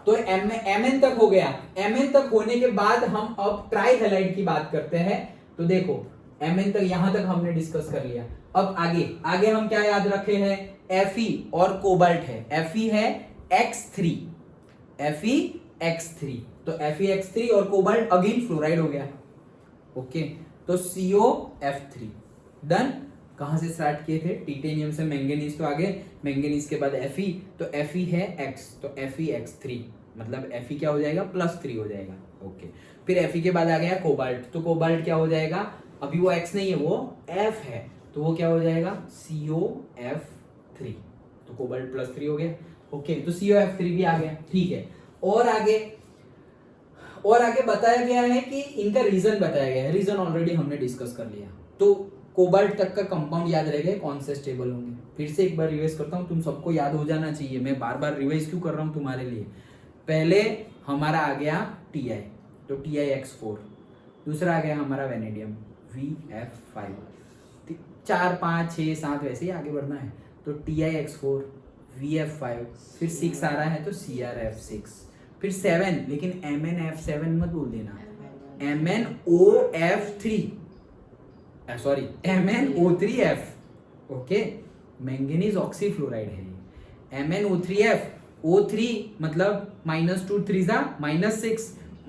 तो Mn तक हो गया। Mn तक होने के बाद हम अब ट्राइहैलाइड की बात करते हैं। तो देखो Mn तक, यहां तक हमने डिस्कस कर लिया। अब आगे हम क्या याद रखे हैं? Fe और कोबाल्ट है। Fe है X3, FeX3, तो FeX3 और कोबाल्ट अगेन फ्लोराइड हो गया। ओके, तो COF3। डन। कहाँ से स्टार्ट किए थे, टिटेनियम से मैंगनीज तो आगे, मैंगनीज के बाद Fe, तो Fe है X, तो FeX3, मतलब Fe क्या हो जाएगा, +3 हो जाएगा। ओके, फिर Fe के बाद आ गया कोबाल्ट, तो कोबाल्ट क्या हो जाएगा, अभी वो X नहीं है, वो F है, तो वो क्या हो जाएगा, COF3, तो कोबाल्ट +3 हो गया। ओके, तो COF3 भी आ गया, ठीक है। और आगे बताया गया है कि इनका रीजन बताया गया है, रीजन ऑलरेडी हमने डिस्कस कर लिया। तो कोबाल्ट तक का कंपाउंड याद रह गए, कौन से स्टेबल होंगे, फिर से एक बार रिवाइज करता हूँ, तुम सबको याद हो जाना चाहिए, मैं बार बार रिवाइज क्यों कर रहा हूँ तुम्हारे लिए। पहले हमारा आ गया Ti, तो TiX4, दूसरा आ गया हमारा वेनेडियम VF5, 4 5 6 7 वैसे ही आगे बढ़ना है, तो TiX4 VF5, फिर 6 आ रहा है तो CrF6, फिर 7, लेकिन MnF7 मत बोल देना, MnOF3, sorry MnO3F, okay, manganese ऑक्सीफ्लोराइड है ये, MnO3F, O3 मतलब -2 3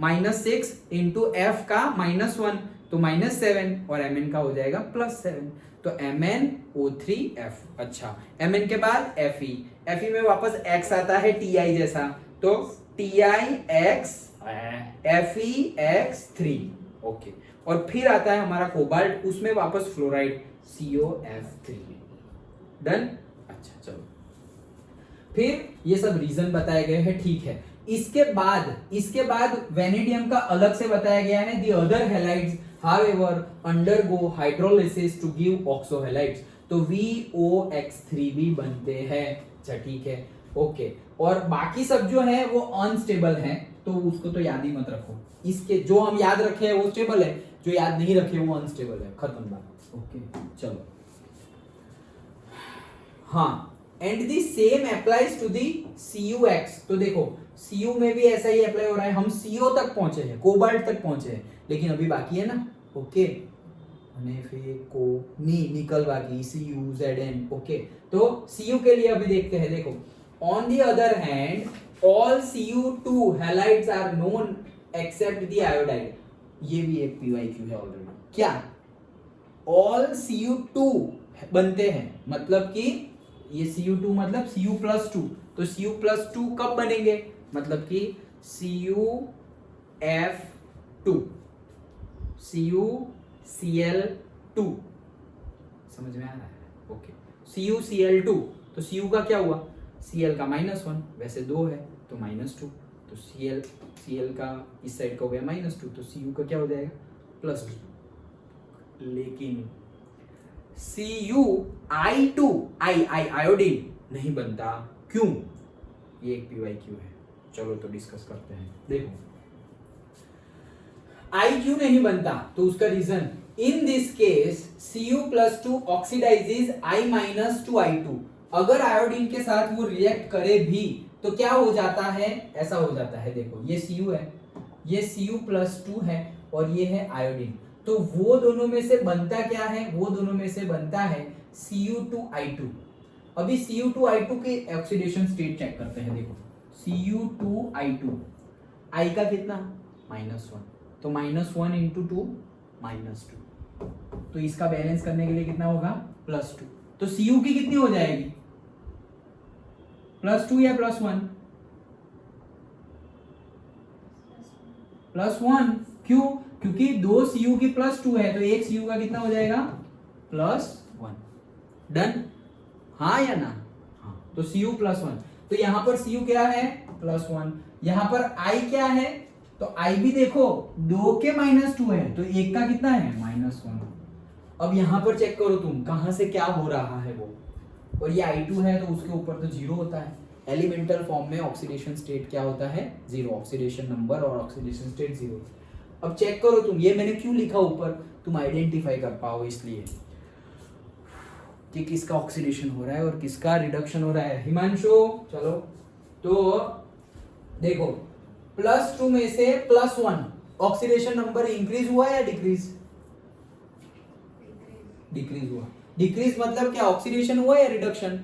-6 इंटू F का -1 तो -7, और Mn का हो जाएगा +7, तो MnO3F। अच्छा, Mn के बाद Fe में वापस X आता है Ti जैसा, तो TiX FeX3, ओके, और फिर आता है हमारा कोबाल्ट, उसमें वापस फ्लोराइड COF3, डन। अच्छा चलो, फिर ये सब रीजन बताए गए हैं, ठीक है। इसके बाद वेनेडियम का अलग से बताया गया है, the other halides however undergo hydrolysis to give oxo halides, तो VOX3 भी बनते हैं। अच्छा ठीक है, ओके, और बाकी सब जो है वो अनस्टेबल है, तो उसको तो याद ही मत रखो, इसके जो हम याद रखे हैं वो स्टेबल है, जो याद नहीं रखे वो अनस्टेबल है, खत्म बात। ओके चलो, हाँ, and the same applies to the CuX, तो देखो Cu में भी ऐसा ही अप्लाई हो रहा है, हम CO तक पहुंचे हैं, कोबाल्ट तक पहुंचे हैं, लेकिन अभी बाकी है ना, ओके, निकल बाकी, Cu Zn, ओके, तो Cu के लिए अभी देखते हैं, देखो, on the other hand all Cu2 halides are known except the iodide, ये भी एक PYQ है ऑलरेडी, क्या ऑल Cu2 बनते हैं, मतलब कि ये Cu2 मतलब Cu+2, तो Cu+2 कब बनेंगे, मतलब कि CuF2 CuCl2, समझ में आ रहा है, ओके, CuCl2, तो Cu का क्या हुआ, Cl का -1, वैसे 2 है तो -2, तो Cl का इस साइड का हो गया -2, तो Cu का क्या हो जाएगा +2, लेकिन Cu आयोडीन नहीं बनता, क्यों, ये एक PYQ है, चलो तो डिस्कस करते हैं। देखो I क्यों नहीं बनता, तो उसका reason, in this case Cu+2 oxidizes I-2I2, अगर आयोडीन के साथ वो रिएक्ट करे भी तो क्या हो जाता है, ऐसा हो जाता है, देखो ये Cu है, ये Cu+2 है, और ये है आयोडीन, तो वो दोनों में से बनता क्या है, वो दोनों में से बनता है Cu2I2। अभी Cu2I2 के ऑक्सीडेशन स्टेट चेक करते हैं, देखो Cu2I2, I का कितना -1, तो -1 × 2 -2, तो इसका बैलेंस करने के लिए कितना होगा +2, तो Cu की कितनी हो जाएगी +2 या +1, +1, क्यों, क्योंकि 2 Cu की +2 है, तो एक Cu का कितना हो जाएगा +1, डन, हाँ या ना, हाँ, तो Cu +1, तो यहां पर Cu क्या है +1, यहां पर I क्या है, तो I भी देखो 2 के -2 है, तो एक का कितना है -1, अब यहां पर चेक करो तुम कहां से क्या हो रहा है वो, और ये I2 है तो उसके ऊपर तो 0 होता है, एलिमेंटल फॉर्म में ऑक्सीडेशन स्टेट क्या होता है 0, ऑक्सीडेशन नंबर और ऑक्सीडेशन स्टेट 0। अब चेक करो तुम, ये मैंने क्यों लिखा ऊपर, तुम आइडेंटिफाई कर पाओ इसलिए कि किसका ऑक्सीडेशन हो रहा है और किसका रिडक्शन हो रहा है। हिमांशु चलो, तो देखो +2 में से +1 ऑक्सीडेशन नंबर इंक्रीज हुआ या डिक्रीज, डिक्रीज हुआ, डिक्रीज मतलब क्या, ऑक्सीडेशन हुआ या रिडक्शन,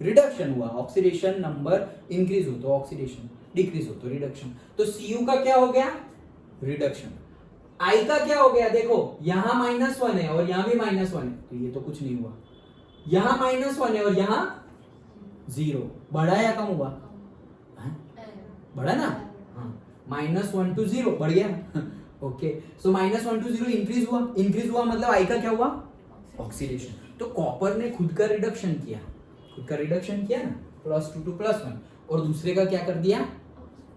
रिडक्शन हुआ, ऑक्सीडेशन नंबर इंक्रीज हो तो ऑक्सीडेशन, डिक्रीज हो तो रिडक्शन, तो Cu का क्या हो गया रिडक्शन, I का क्या हो गया, देखो यहां -1 है और यहां भी -1 है, तो ये तो कुछ नहीं हुआ, यहाँ -1 है और यहाँ 0, बढ़ा या कम हुआ? बढ़ा ना? हाँ, -1 to 0 बढ़ गया। ओके, सो -1 to 0 इंक्रीज हुआ मतलब आई का क्या हुआ? ऑक्सीडेशन। तो कॉपर ने खुद का रिडक्शन किया ना, +2 to +1, और दूसरे का क्या कर दिया?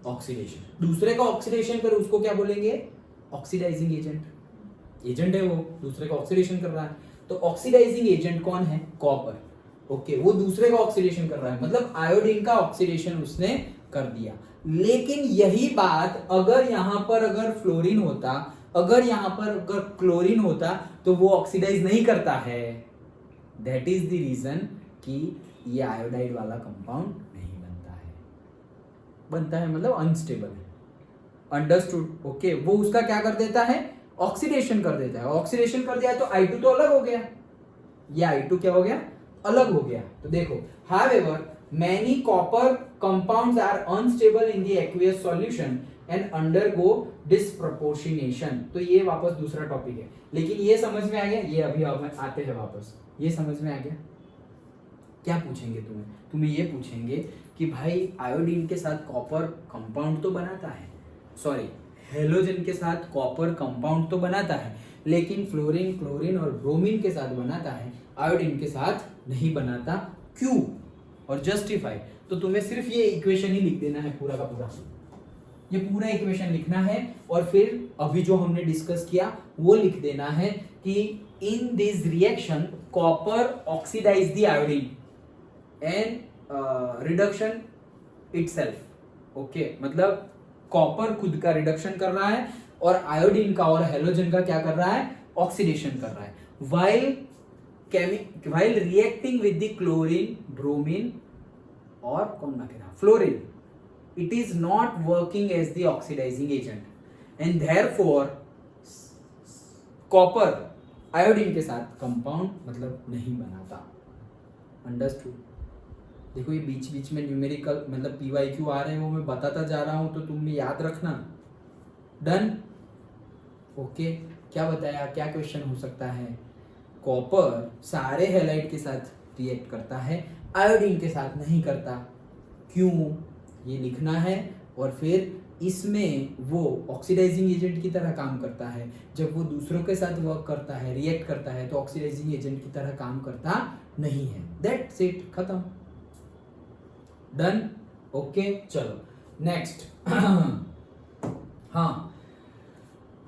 ऑक्सीडेशन। दूसरे का ऑक्सीडेशन कर उसको क्या बोलेंगे? ऑक्सीडाइजिंग एजेंट है वो, दूसरे का ऑक्सीडेशन कर रहा है। तो ऑक्सीडाइजिंग एजेंट कौन है? कॉपर। ओके, वो दूसरे का ऑक्सीडेशन कर रहा है, मतलब आयोडीन का ऑक्सीडेशन उसने कर दिया। लेकिन यही बात अगर यहां पर अगर फ्लोरीन होता, अगर यहां पर अगर क्लोरीन होता, तो वो ऑक्सीडाइज नहीं करता है। दैट इज द रीजन कि ये आयोडाइड वाला कंपाउंड नहीं बनता है मतलब अनस्टेबल है। अंडरस्टूड? ओके, वो उसका क्या कर देता है? ऑक्सीडेशन कर देता है। ऑक्सीडेशन कर दिया तो I2 तो अलग हो गया, ये I2 क्या हो गया? अलग हो गया। तो देखो, however many copper compounds are unstable in the aqueous solution and undergo disproportionation। तो ये वापस दूसरा टॉपिक है, लेकिन ये समझ में आ गया? ये अभी आते हैं वापस, ये समझ में आ गया? क्या पूछेंगे तुम्हें ये पूछेंगे कि भाई आयोडीन के साथ कॉपर कंपाउंड तो बनाता है, सॉरी हेलोजन के साथ कॉपर कंपाउंड तो बनाता है, लेकिन फ्लोरीन, क्लोरीन और ब्रोमीन के साथ बनाता है, आयोडीन के साथ नहीं बनाता, क्यों और जस्टिफाई। तो तुम्हें सिर्फ ये इक्वेशन ही लिख देना है, पूरा का पूरा ये पूरा इक्वेशन लिखना है, और फिर अभी जो हमने डिस्कस किया वो लिख देना है कि in this reaction copper oxidize the iodine and reduction itself. Okay, मतलब कॉपर खुद का रिडक्शन कर रहा है और आयोडीन का और हेलोजन का क्या कर रहा है? ऑक्सीडेशन कर रहा है। while reacting with the chlorine, bromine और कौन ना कह रहा? Fluorine, it is not working as the oxidizing agent and therefore copper iodine के साथ कंपाउंड मतलब नहीं बनाता। अंडरस्टूड? देखो, ये बीच बीच में न्यूमेरिकल मतलब PYQ आ रहे हैं, वो मैं बताता जा रहा हूं, तो तुम भी याद रखना। डन? ओके, क्या बताया? क्या क्वेश्चन हो सकता है? कॉपर सारे हैलाइड के साथ रिएक्ट करता है, आयोडीन के साथ नहीं करता, क्यों? ये लिखना है। और फिर इसमें वो ऑक्सीडाइजिंग एजेंट की तरह काम करता है, जब वो दूसरों के साथ वर्क करता है, रिएक्ट करता है, तो ऑक्सीडाइजिंग एजेंट की तरह काम करता नहीं है। दैट्स इट, खत्म। डन? ओके, चलो नेक्स्ट। हाँ,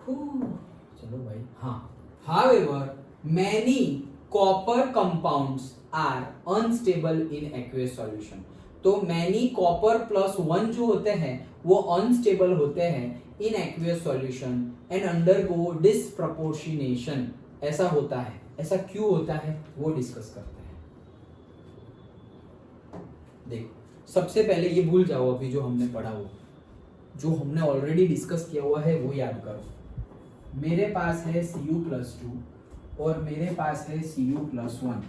चलो भाई। हाँ, however many copper compounds are unstable in aqueous solution। तो many copper +1 जो होते हैं वो अनस्टेबल होते हैं in aqueous solution and undergo disproportionation। ऐसा होता है, ऐसा क्यों होता है वो डिस्कस करते हैं। देखो, सबसे पहले ये भूल जाओ, अभी जो हमने पढ़ा वो जो हमने ऑलरेडी डिस्कस किया हुआ है वो याद करो। मेरे पास है Cu+2 और मेरे पास है Cu+1।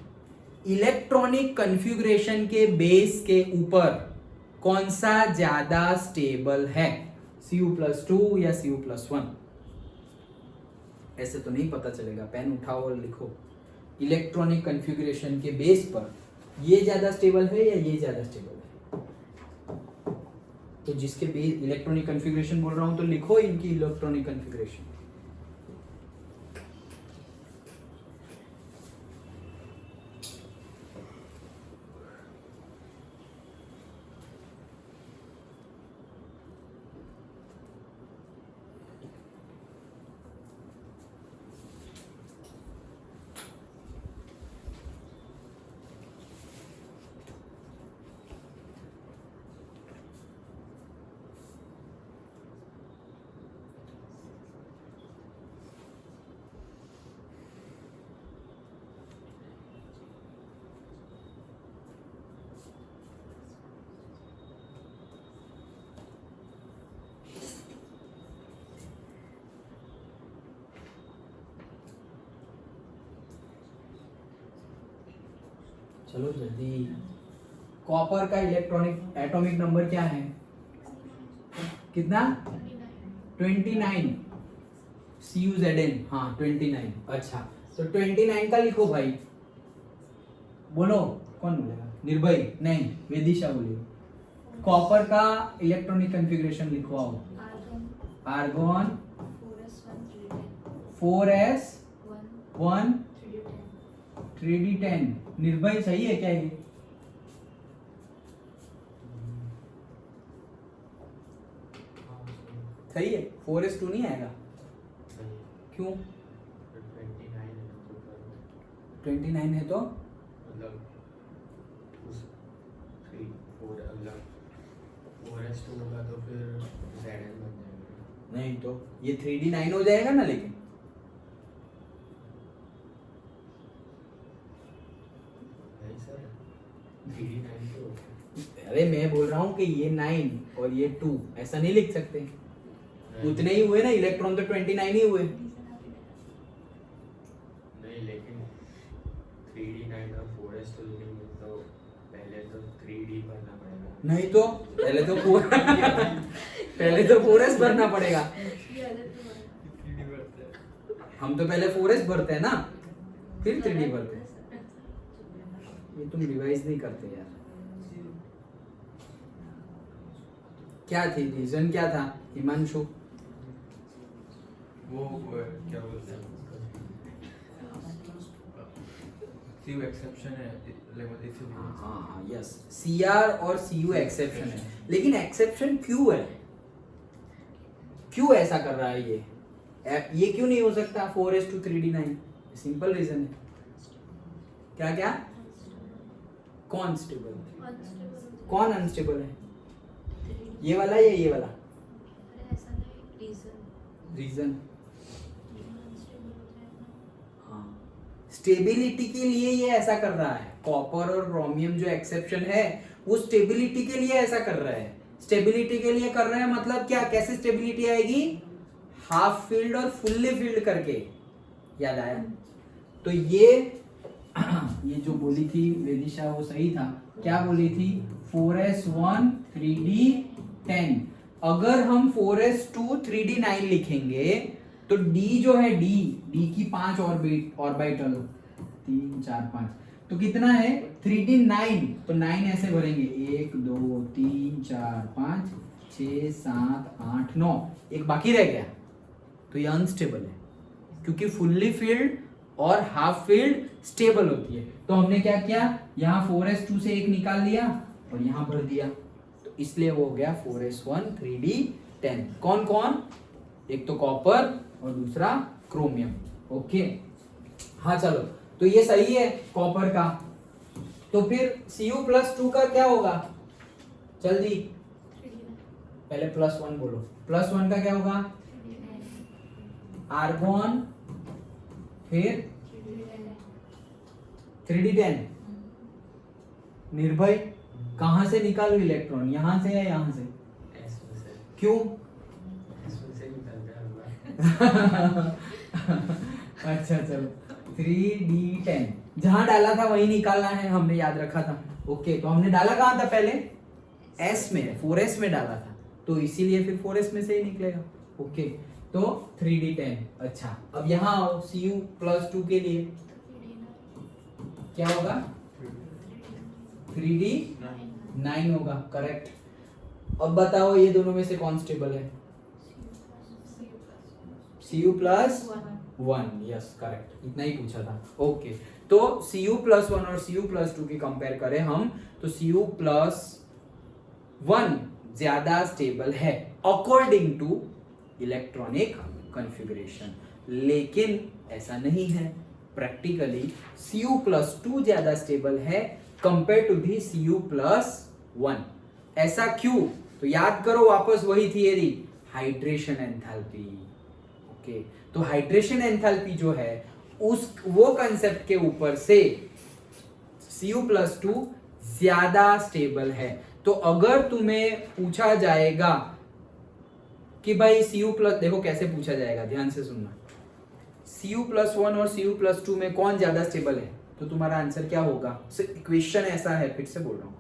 इलेक्ट्रॉनिक कन्फिग्रेशन के बेस के ऊपर कौन सा ज्यादा स्टेबल है, Cu+2 या Cu+1? ऐसे तो नहीं पता चलेगा, पेन उठाओ और लिखो। इलेक्ट्रॉनिक कन्फिग्रेशन के बेस पर ये ज्यादा स्टेबल है या ये ज्यादा स्टेबल है? तो जिसके बेस इलेक्ट्रॉनिक कन्फिग्रेशन बोल रहा हूं तो लिखो इनकी इलेक्ट्रॉनिक कन्फिग्रेशन। चलो जल्दी। कॉपर का इलेक्ट्रॉनिक एटॉमिक नंबर क्या है? कितना? 29। CuZn, हाँ 29। अच्छा, तो 29 का लिखो भाई। बोलो कौन बोलेगा? निर्भय नहीं, वेदिशा बोलेगी। कॉपर का electronic configuration लिखवाओ। Argon 4s1 3d10। निर्भय सही है क्या ये? सही है। 4s2 नहीं आएगा क्यों? 29 है तो मतलब 4s2 होगा तो फिर Zn बन जाएगा। नहीं तो ये 3d9 हो जाएगा ना। लेकिन नहीं सर 3d9 तो अरे मैं बोल रहा हूँ कि ये 9 और ये 2 ऐसा नहीं लिख सकते। उतने ही हुए ना, इलेक्ट्रॉन तो 29 ही हुए। नहीं लेकिन 3d9 और 4s2 लिखेंगे तो पहले तो 3d भरना पड़ेगा। नहीं तो पहले तो पहले तो 4s भरना पड़ेगा। हम तो पहले 4s भरते हैं ना, फिर 3d भरते हैं। ये तुम रिवाइज नहीं करते यार। क्या थी रीजन, क्या था हिमांशु? वो क्या बोलते हैं सीयू एक्सेप्शन है लेवल इसीलिए। हाँ यस, सीआर और सीयू एक्सेप्शन है। लेकिन एक्सेप्शन क्यों है? क्यों ऐसा कर रहा है ये क्यों नहीं हो सकता 4s2 3d9? सिंपल रीजन है। क्या क्या? कौन स्टेबल, कौन अनस्टेबल है? ये वाला या ये वाला? रीजन हाँ, स्टेबिलिटी के लिए ये ऐसा कर रहा है। कॉपर और क्रोमियम जो एक्सेप्शन है वो स्टेबिलिटी के लिए ऐसा कर रहा है। स्टेबिलिटी के लिए कर रहे हैं मतलब क्या? कैसे स्टेबिलिटी आएगी? हाफ फील्ड और फुल्ली फील्ड करके। याद आया? तो ये जो बोली थी वेदिशा वो सही था। क्या बोली थी? 4s1 3d10। अगर हम 4s2 3d9 लिखेंगे तो d जो है d की 5 ऑर्बिटल 3 4 5 तो कितना है? 3d9 तो 9 ऐसे भरेंगे 1 2 3 4 5 6 7 8 9, एक बाकी रह गया। तो ये अनस्टेबल है क्योंकि फुल्ली फील्ड और हाफ फील्ड स्टेबल होती है। तो हमने क्या किया? यहाँ 4s2 से एक निकाल लिया और यहाँ भर दिया, तो इसलिए वो हो गया 4s1 3d10। कौन कौन? एक तो कॉपर और दूसरा क्रोमियम। ओके हाँ चलो, तो ये सही है कॉपर का। तो फिर Cu+2 का क्या होगा? जल्दी पहले +1 बोलो। +1 का क्या होगा? आर्गन फिर 3d10। निर्भय कहां से निकालो इलेक्ट्रॉन? यहां से या यहां से? इसमें से क्यों? इसमें से निकलता है। अच्छा चलो 3d10 जहां डाला था वही निकालना है, हमने याद रखा था। ओके तो हमने डाला कहां था पहले? s में, 4s में डाला था, तो इसीलिए फिर 4s में से ही निकलेगा। ओके तो 3d10। अच्छा अब यहाँ आओ Cu+2 के लिए क्या होगा? 3d9 होगा। करेक्ट। अब बताओ ये दोनों में से कौन स्टेबल है? Cu+1। यस करेक्ट, इतना ही पूछा था। ओके तो Cu+1 और Cu+2 की कंपेयर करें हम तो Cu+1 ज्यादा स्टेबल है अकॉर्डिंग टू इलेक्ट्रॉनिक कॉन्फ़िगरेशन। लेकिन ऐसा नहीं है। प्रैक्टिकली Cu+2 ज्यादा स्टेबल है कंपेयर टू दी Cu+1। ऐसा क्यों? तो याद करो वापस वही थियरी, हाइड्रेशन एंथैल्पी। ओके तो हाइड्रेशन एंथैल्पी जो है वो कंसेप्ट के ऊपर से Cu+2 ज्यादा स्टेबल है। तो अगर तुम्हें पूछा जाएगा कि भाई देखो कैसे पूछा जाएगा, ध्यान से सुनना। Cu+1 और Cu+2 में कौन ज्यादा स्टेबल है? तो तुम्हारा आंसर क्या होगा? क्वेश्चन ऐसा है, फिर से बोल रहा हूं,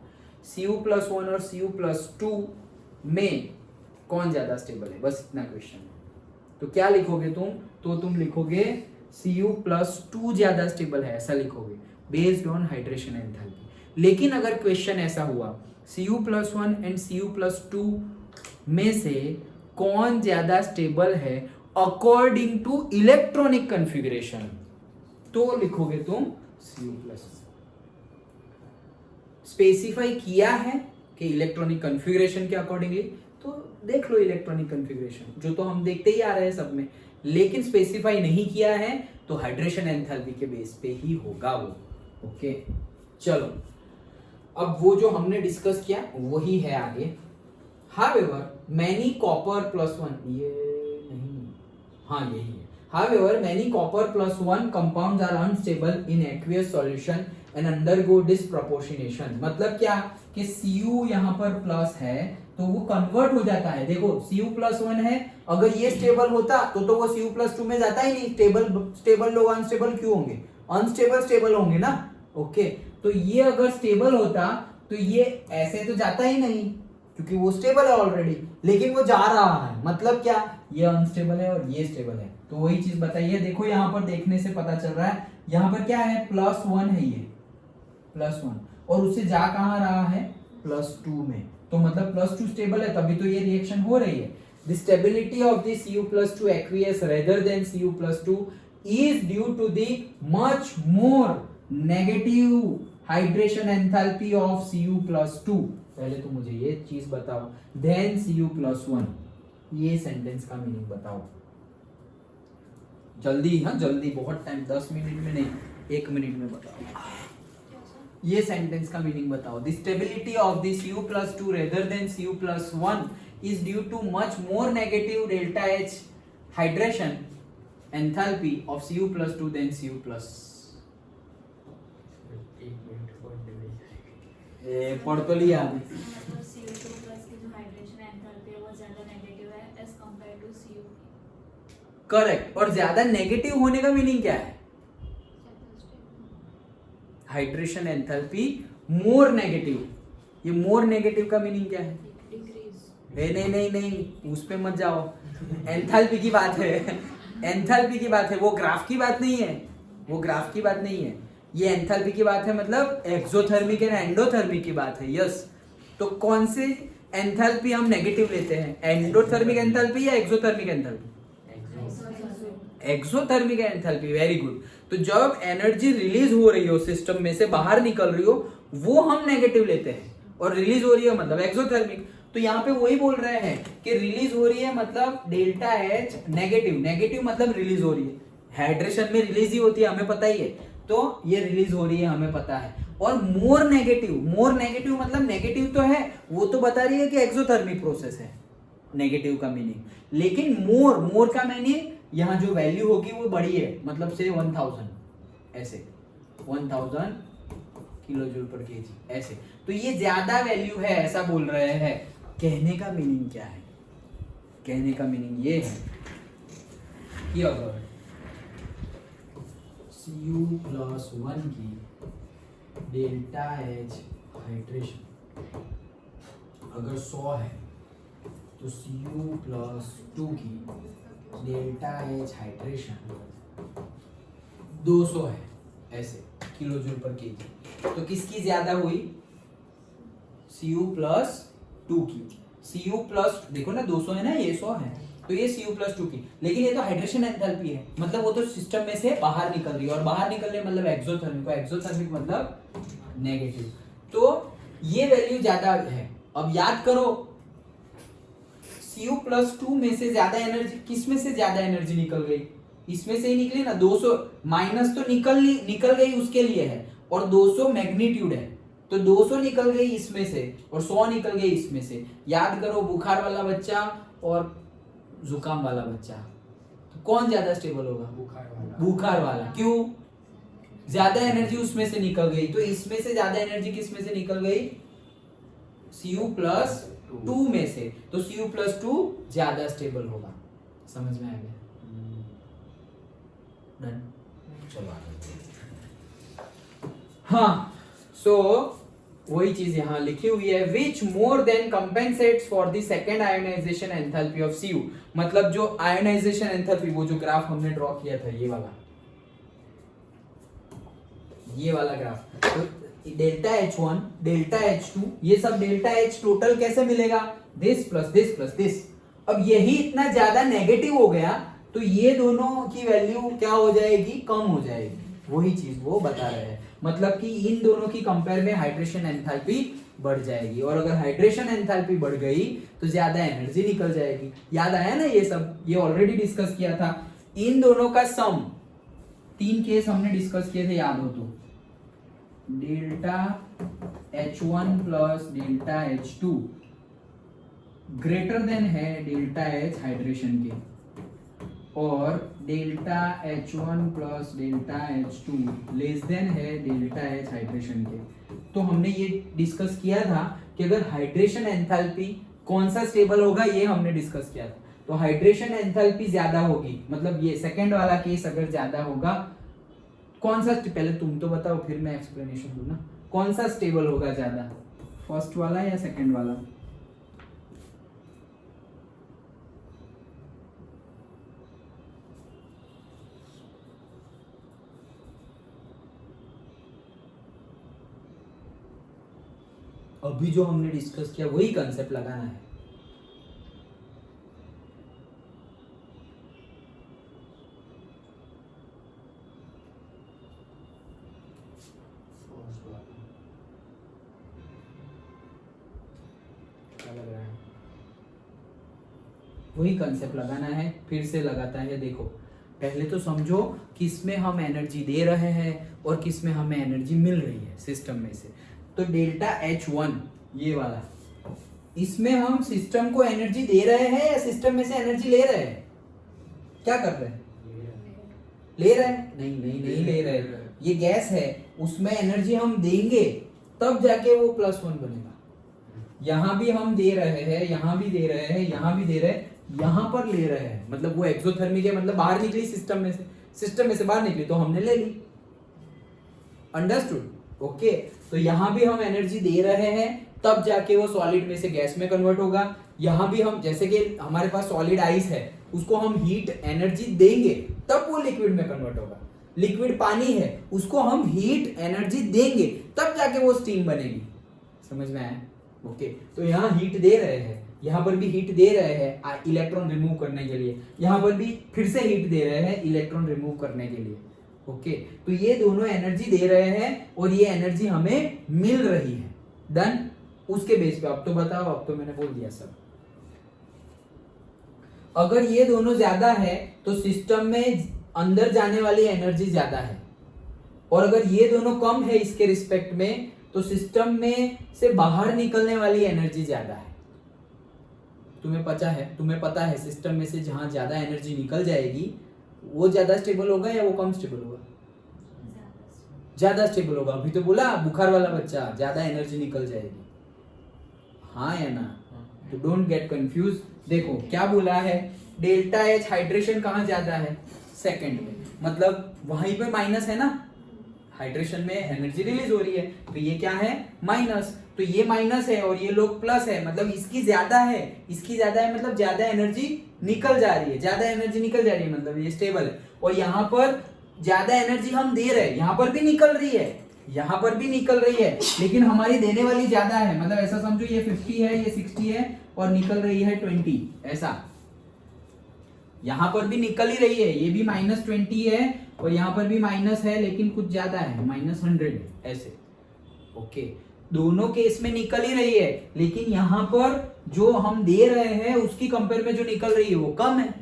Cu+1 और Cu+2 में कौन ज्यादा स्टेबल है, बस इतना क्वेश्चन है। तो क्या लिखोगे तुम? तो तुम लिखोगे Cu+2 ज्यादा स्टेबल है, ऐसा लिखोगे। Based on hydration enthalpy. लेकिन अगर क्वेश्चन ऐसा हुआ Cu+1 एंड Cu+2 में से कौन ज्यादा स्टेबल है अकॉर्डिंग टू इलेक्ट्रॉनिक कॉन्फ़िगरेशन, तो लिखोगे तुम Cu+. स्पेसिफाई किया है कि इलेक्ट्रॉनिक कॉन्फ़िगरेशन के अकॉर्डिंगली, तो देख लो इलेक्ट्रॉनिक कॉन्फ़िगरेशन जो तो हम देखते ही आ रहे हैं सब में, लेकिन स्पेसिफाई नहीं किया है तो हाइड्रेशन एंथैल्पी के बेस पे ही होगा वो. ओके चलो, अब वो जो हमने डिस्कस किया वही है आगे. However, many copper+1, ये नहीं, हाँ यही है. However, many copper+1 compounds are unstable in aqueous solution and undergo disproportionation. मतलब क्या कि Cu यहाँ पर प्लस है तो वो कन्वर्ट हो जाता है. देखो Cu+1 है, अगर ये स्टेबल होता तो वो Cu+2 में जाता ही नहीं. स्टेबल लोग अनस्टेबल क्यों होंगे? अनस्टेबल स्टेबल होंगे ना. ओके तो ये अगर स्टेबल होता तो ये ऐसे तो जाता ही नहीं क्योंकि वो स्टेबल है ऑलरेडी, लेकिन वो जा रहा है. मतलब क्या, ये अनस्टेबल है और ये स्टेबल है. तो वही चीज बताइए. देखो यहाँ पर देखने से पता चल रहा है, यहाँ पर क्या है, +1 है, ये +1 और उससे जा कहाँ रहा है, +2 में. तो मतलब +2 स्टेबल है, तभी तो ये रिएक्शन हो रही है. The stability of the Cu+2 aqueous rather than Cu+2 is due to the much more negative hydration enthalpy of Cu+2. पहले तो मुझे ये चीज बताओ, then Cu+1. ये सेंटेंस का मीनिंग बताओ जल्दी. हाँ जल्दी, बहुत टाइम, 10 मिनट में नहीं, 1 मिनट में बताओ. ये सेंटेंस का मीनिंग बताओ. The stability of the Cu+2 rather than Cu+1 is due to much more negative delta H hydration enthalpy of Cu+2 than Cu+. पढ़ तो लिया. करेक्ट. और ज्यादा नेगेटिव होने का मीनिंग क्या है? Hydration enthalpy more negative. ये मोर नेगेटिव का मीनिंग क्या है? नहीं नहीं नहीं, उस पे मत जाओ. एंथैल्पी की बात है, एंथैल्पी की बात है, वो ग्राफ की बात नहीं है, वो ग्राफ की बात नहीं है. ये एंथैल्पी की बात है, मतलब एक्सोथर्मिक एंड एंडोथर्मिक की बात है. यस. तो कौन से एंथैल्पी हम नेगेटिव लेते हैं, एंडोथर्मिक एंथैल्पी या exothermic enthalpy? Exothermic enthalpy. Very good. तो जब एनर्जी रिलीज हो रही हो सिस्टम में से बाहर निकल रही हो, वो हम नेगेटिव लेते हैं, और रिलीज हो रही है मतलब एक्सोथर्मिक. तो यहाँ पे वही बोल रहे हैं कि रिलीज हो रही है मतलब डेल्टा एच नेगेटिव. नेगेटिव मतलब रिलीज हो रही है. हाइड्रेशन में रिलीज ही होती है, हमें पता ही है. तो ये रिलीज हो रही है, हमें पता है. और मोर नेगेटिव मतलब नेगेटिव तो है, वो तो बता रही है कि एक्सोथर्मिक प्रोसेस है, नेगेटिव का मीनिंग. लेकिन मोर का मीनिंग यहाँ जो वैल्यू होगी वो बड़ी है, मतलब से 1000, ऐसे 1000 kJ/kg ऐसे. तो ये ज्यादा वैल्यू है ऐसा बोल रहे हैं. कहने का मीनिंग क्या है? कहने का मीनिंग ये है कि अगर Cu+1 की डेल्टा एच हाइड्रेशन अगर 100 है तो Cu+2 की डेल्टा एच हाइड्रेशन 200 है, ऐसे kJ/kg. तो किसकी ज्यादा हुई? Cu+2 की. देखो ना 200 है ना, ये 100 है, तो ये Cu+2 की. लेकिन ये तो हाइड्रेशन एंथैल्पी है, मतलब वो तो सिस्टम में से बाहर निकल रही है, और बाहर निकल रही है मतलब एक्सोथर्मिक मतलब नेगेटिव. तो ये वैल्यू ज्यादा है. अब याद करो, Cu+2 में से ज्यादा एनर्जी, किस में से ज्यादा एनर्जी निकल गई? इसमें से ही निकली ना. 200 माइनस तो निकल गई उसके लिए है, और 200 मैग्नीट्यूड है, तो 200 निकल गई इसमें से और 100 निकल गई इसमें से. याद करो, बुखार वाला बच्चा और जुकाम वाला बच्चा, तो कौन ज्यादा स्टेबल होगा? बुखार वाला. क्यों? ज्यादा एनर्जी उसमें से निकल गई. तो इसमें से ज्यादा एनर्जी किस में से निकल गई? Cu+2 में से. तो Cu+2 ज्यादा स्टेबल होगा. समझ में आ गया? डन. चलो आगे. हाँ, सो वही चीज यहाँ लिखी हुई है, which more than compensates for the second ionization enthalpy of Cu. मतलब जो आयोनाइजेशन एंथैल्पी, वो जो ग्राफ हमने ड्रॉ किया था, ये वाला, ये वाला ग्राफ। तो डेल्टा H1 डेल्टा H2 ये सब डेल्टा H टोटल कैसे मिलेगा, this plus this plus this. अब यही इतना ज्यादा नेगेटिव हो गया तो ये दोनों की वैल्यू क्या हो जाएगी, कम हो जाएगी। वही चीज वो बता रहे हैं, मतलब कि इन दोनों की कंपेयर में हाइड्रेशन एंथैल्पी बढ़ जाएगी, और अगर हाइड्रेशन एंथैल्पी बढ़ गई तो ज्यादा एनर्जी निकल जाएगी। याद आया ना, ये सब ये ऑलरेडी डिस्कस किया था। इन दोनों का सम, 3 केस हमने डिस्कस किए थे, याद हो तो, delta H1 plus delta H2 greater than है डेल्टा H हाइड्रेशन के, और delta H1 plus delta H2 less than है डेल्टा H हाइड्रेशन के। तो हमने ये डिस्कस किया था कि अगर हाइड्रेशन एंथैल्पी कौन सा स्टेबल होगा, ये हमने डिस्कस किया था। तो हाइड्रेशन एंथैल्पी ज्यादा होगी, मतलब ये सेकंड वाला केस अगर ज्यादा होगा, कौन सा, पहले तुम तो बताओ फिर मैं एक्सप्लेनेशन दूं ना, कौन सा स्टेबल होगा ज्यादा, फर्स्ट वाला या सेकंड वाला? अभी जो हमने डिस्कस किया वही कंसेप्ट लगाना है। क्या लग रहा है? वही कंसेप्ट लगाना है, फिर से लगाता है। देखो पहले तो समझो किस में हम एनर्जी दे रहे हैं और किस में हमें एनर्जी मिल रही है सिस्टम में से। तो डेल्टा H1 ये वाला, इसमें हम सिस्टम को एनर्जी दे रहे हैं या सिस्टम में से एनर्जी ले रहे हैं? क्या कर रहे हैं? ले रहे हैं? नहीं ले रहे हैं। ये गैस है, उसमें एनर्जी हम देंगे तब जाके वो +1 बनेगा। यहाँ भी हम दे रहे हैं, यहाँ भी दे रहे हैं, यहाँ भी दे रहे हैं, यहाँ पर ले रहे हैं, मतलब वो एक्सोथर्मिक है, मतलब बाहर निकली सिस्टम में से, सिस्टम में से बाहर निकली तो हमने ले ली। अंडरस्टूड? ओके। तो यहाँ भी हम एनर्जी दे रहे हैं तब जाके वो सॉलिड में से गैस में कन्वर्ट होगा। यहाँ भी हम, जैसे कि हमारे पास सॉलिड आइस है, उसको हम हीट एनर्जी देंगे तब वो लिक्विड में कन्वर्ट होगा। लिक्विड पानी है, उसको हम हीट एनर्जी देंगे तब जाके वो स्टीम बनेगी। समझ में आया? ओके। तो यहाँ हीट दे रहे हैं, यहाँ पर भी हीट दे रहे हैं इलेक्ट्रॉन रिमूव करने के लिए, यहाँ पर भी फिर से हीट दे रहे हैं इलेक्ट्रॉन रिमूव करने के लिए। ओके। तो ये दोनों एनर्जी दे रहे हैं और ये एनर्जी हमें मिल रही है। डन? उसके बेस पे अब तो बताओ, अब तो मैंने बोल दिया सब। अगर ये दोनों ज्यादा है तो सिस्टम में अंदर जाने वाली एनर्जी ज्यादा है, और अगर ये दोनों कम है इसके रिस्पेक्ट में तो सिस्टम में से बाहर निकलने वाली एनर्जी ज्यादा है। तुम्हें पता है सिस्टम में से जहां ज्यादा एनर्जी निकल जाएगी वो ज्यादा स्टेबल होगा या वो कम स्टेबल होगा? ज्यादा स्टेबल होगा। अभी तो बोला बुखार वाला बच्चा, ज्यादा एनर्जी निकल जाएगी, हाँ या ना? तो डोंट गेट कंफ्यूज। देखो क्या बोला है, डेल्टा H हाइड्रेशन कहाँ ज्यादा है? सेकंड में, मतलब वहीं पे माइनस है ना, हाइड्रेशन में एनर्जी रिलीज हो रही है, तो ये क्या है? माइनस। तो ये माइनस है और ये लोग प्लस है, मतलब इसकी ज्यादा है, इसकी ज्यादा है, मतलब ज्यादा एनर्जी निकल जा रही है, ज्यादा एनर्जी निकल जा रही है, मतलब ये स्टेबल है। और यहाँ पर ज्यादा एनर्जी हम दे रहे हैं, यहाँ पर भी निकल रही है, यहाँ पर भी निकल रही है, लेकिन हमारी देने वाली ज्यादा है। मतलब ऐसा समझो ये 50 है, ये 60 है और निकल रही है 20, ऐसा। यहाँ पर भी निकल ही रही है, ये भी -20 है और यहाँ पर भी माइनस है, लेकिन कुछ ज्यादा है, -100 ऐसे। ओके। दोनों केस में निकल ही रही है, लेकिन यहाँ पर जो हम दे रहे हैं उसकी कंपेयर में जो निकल रही है वो कम है।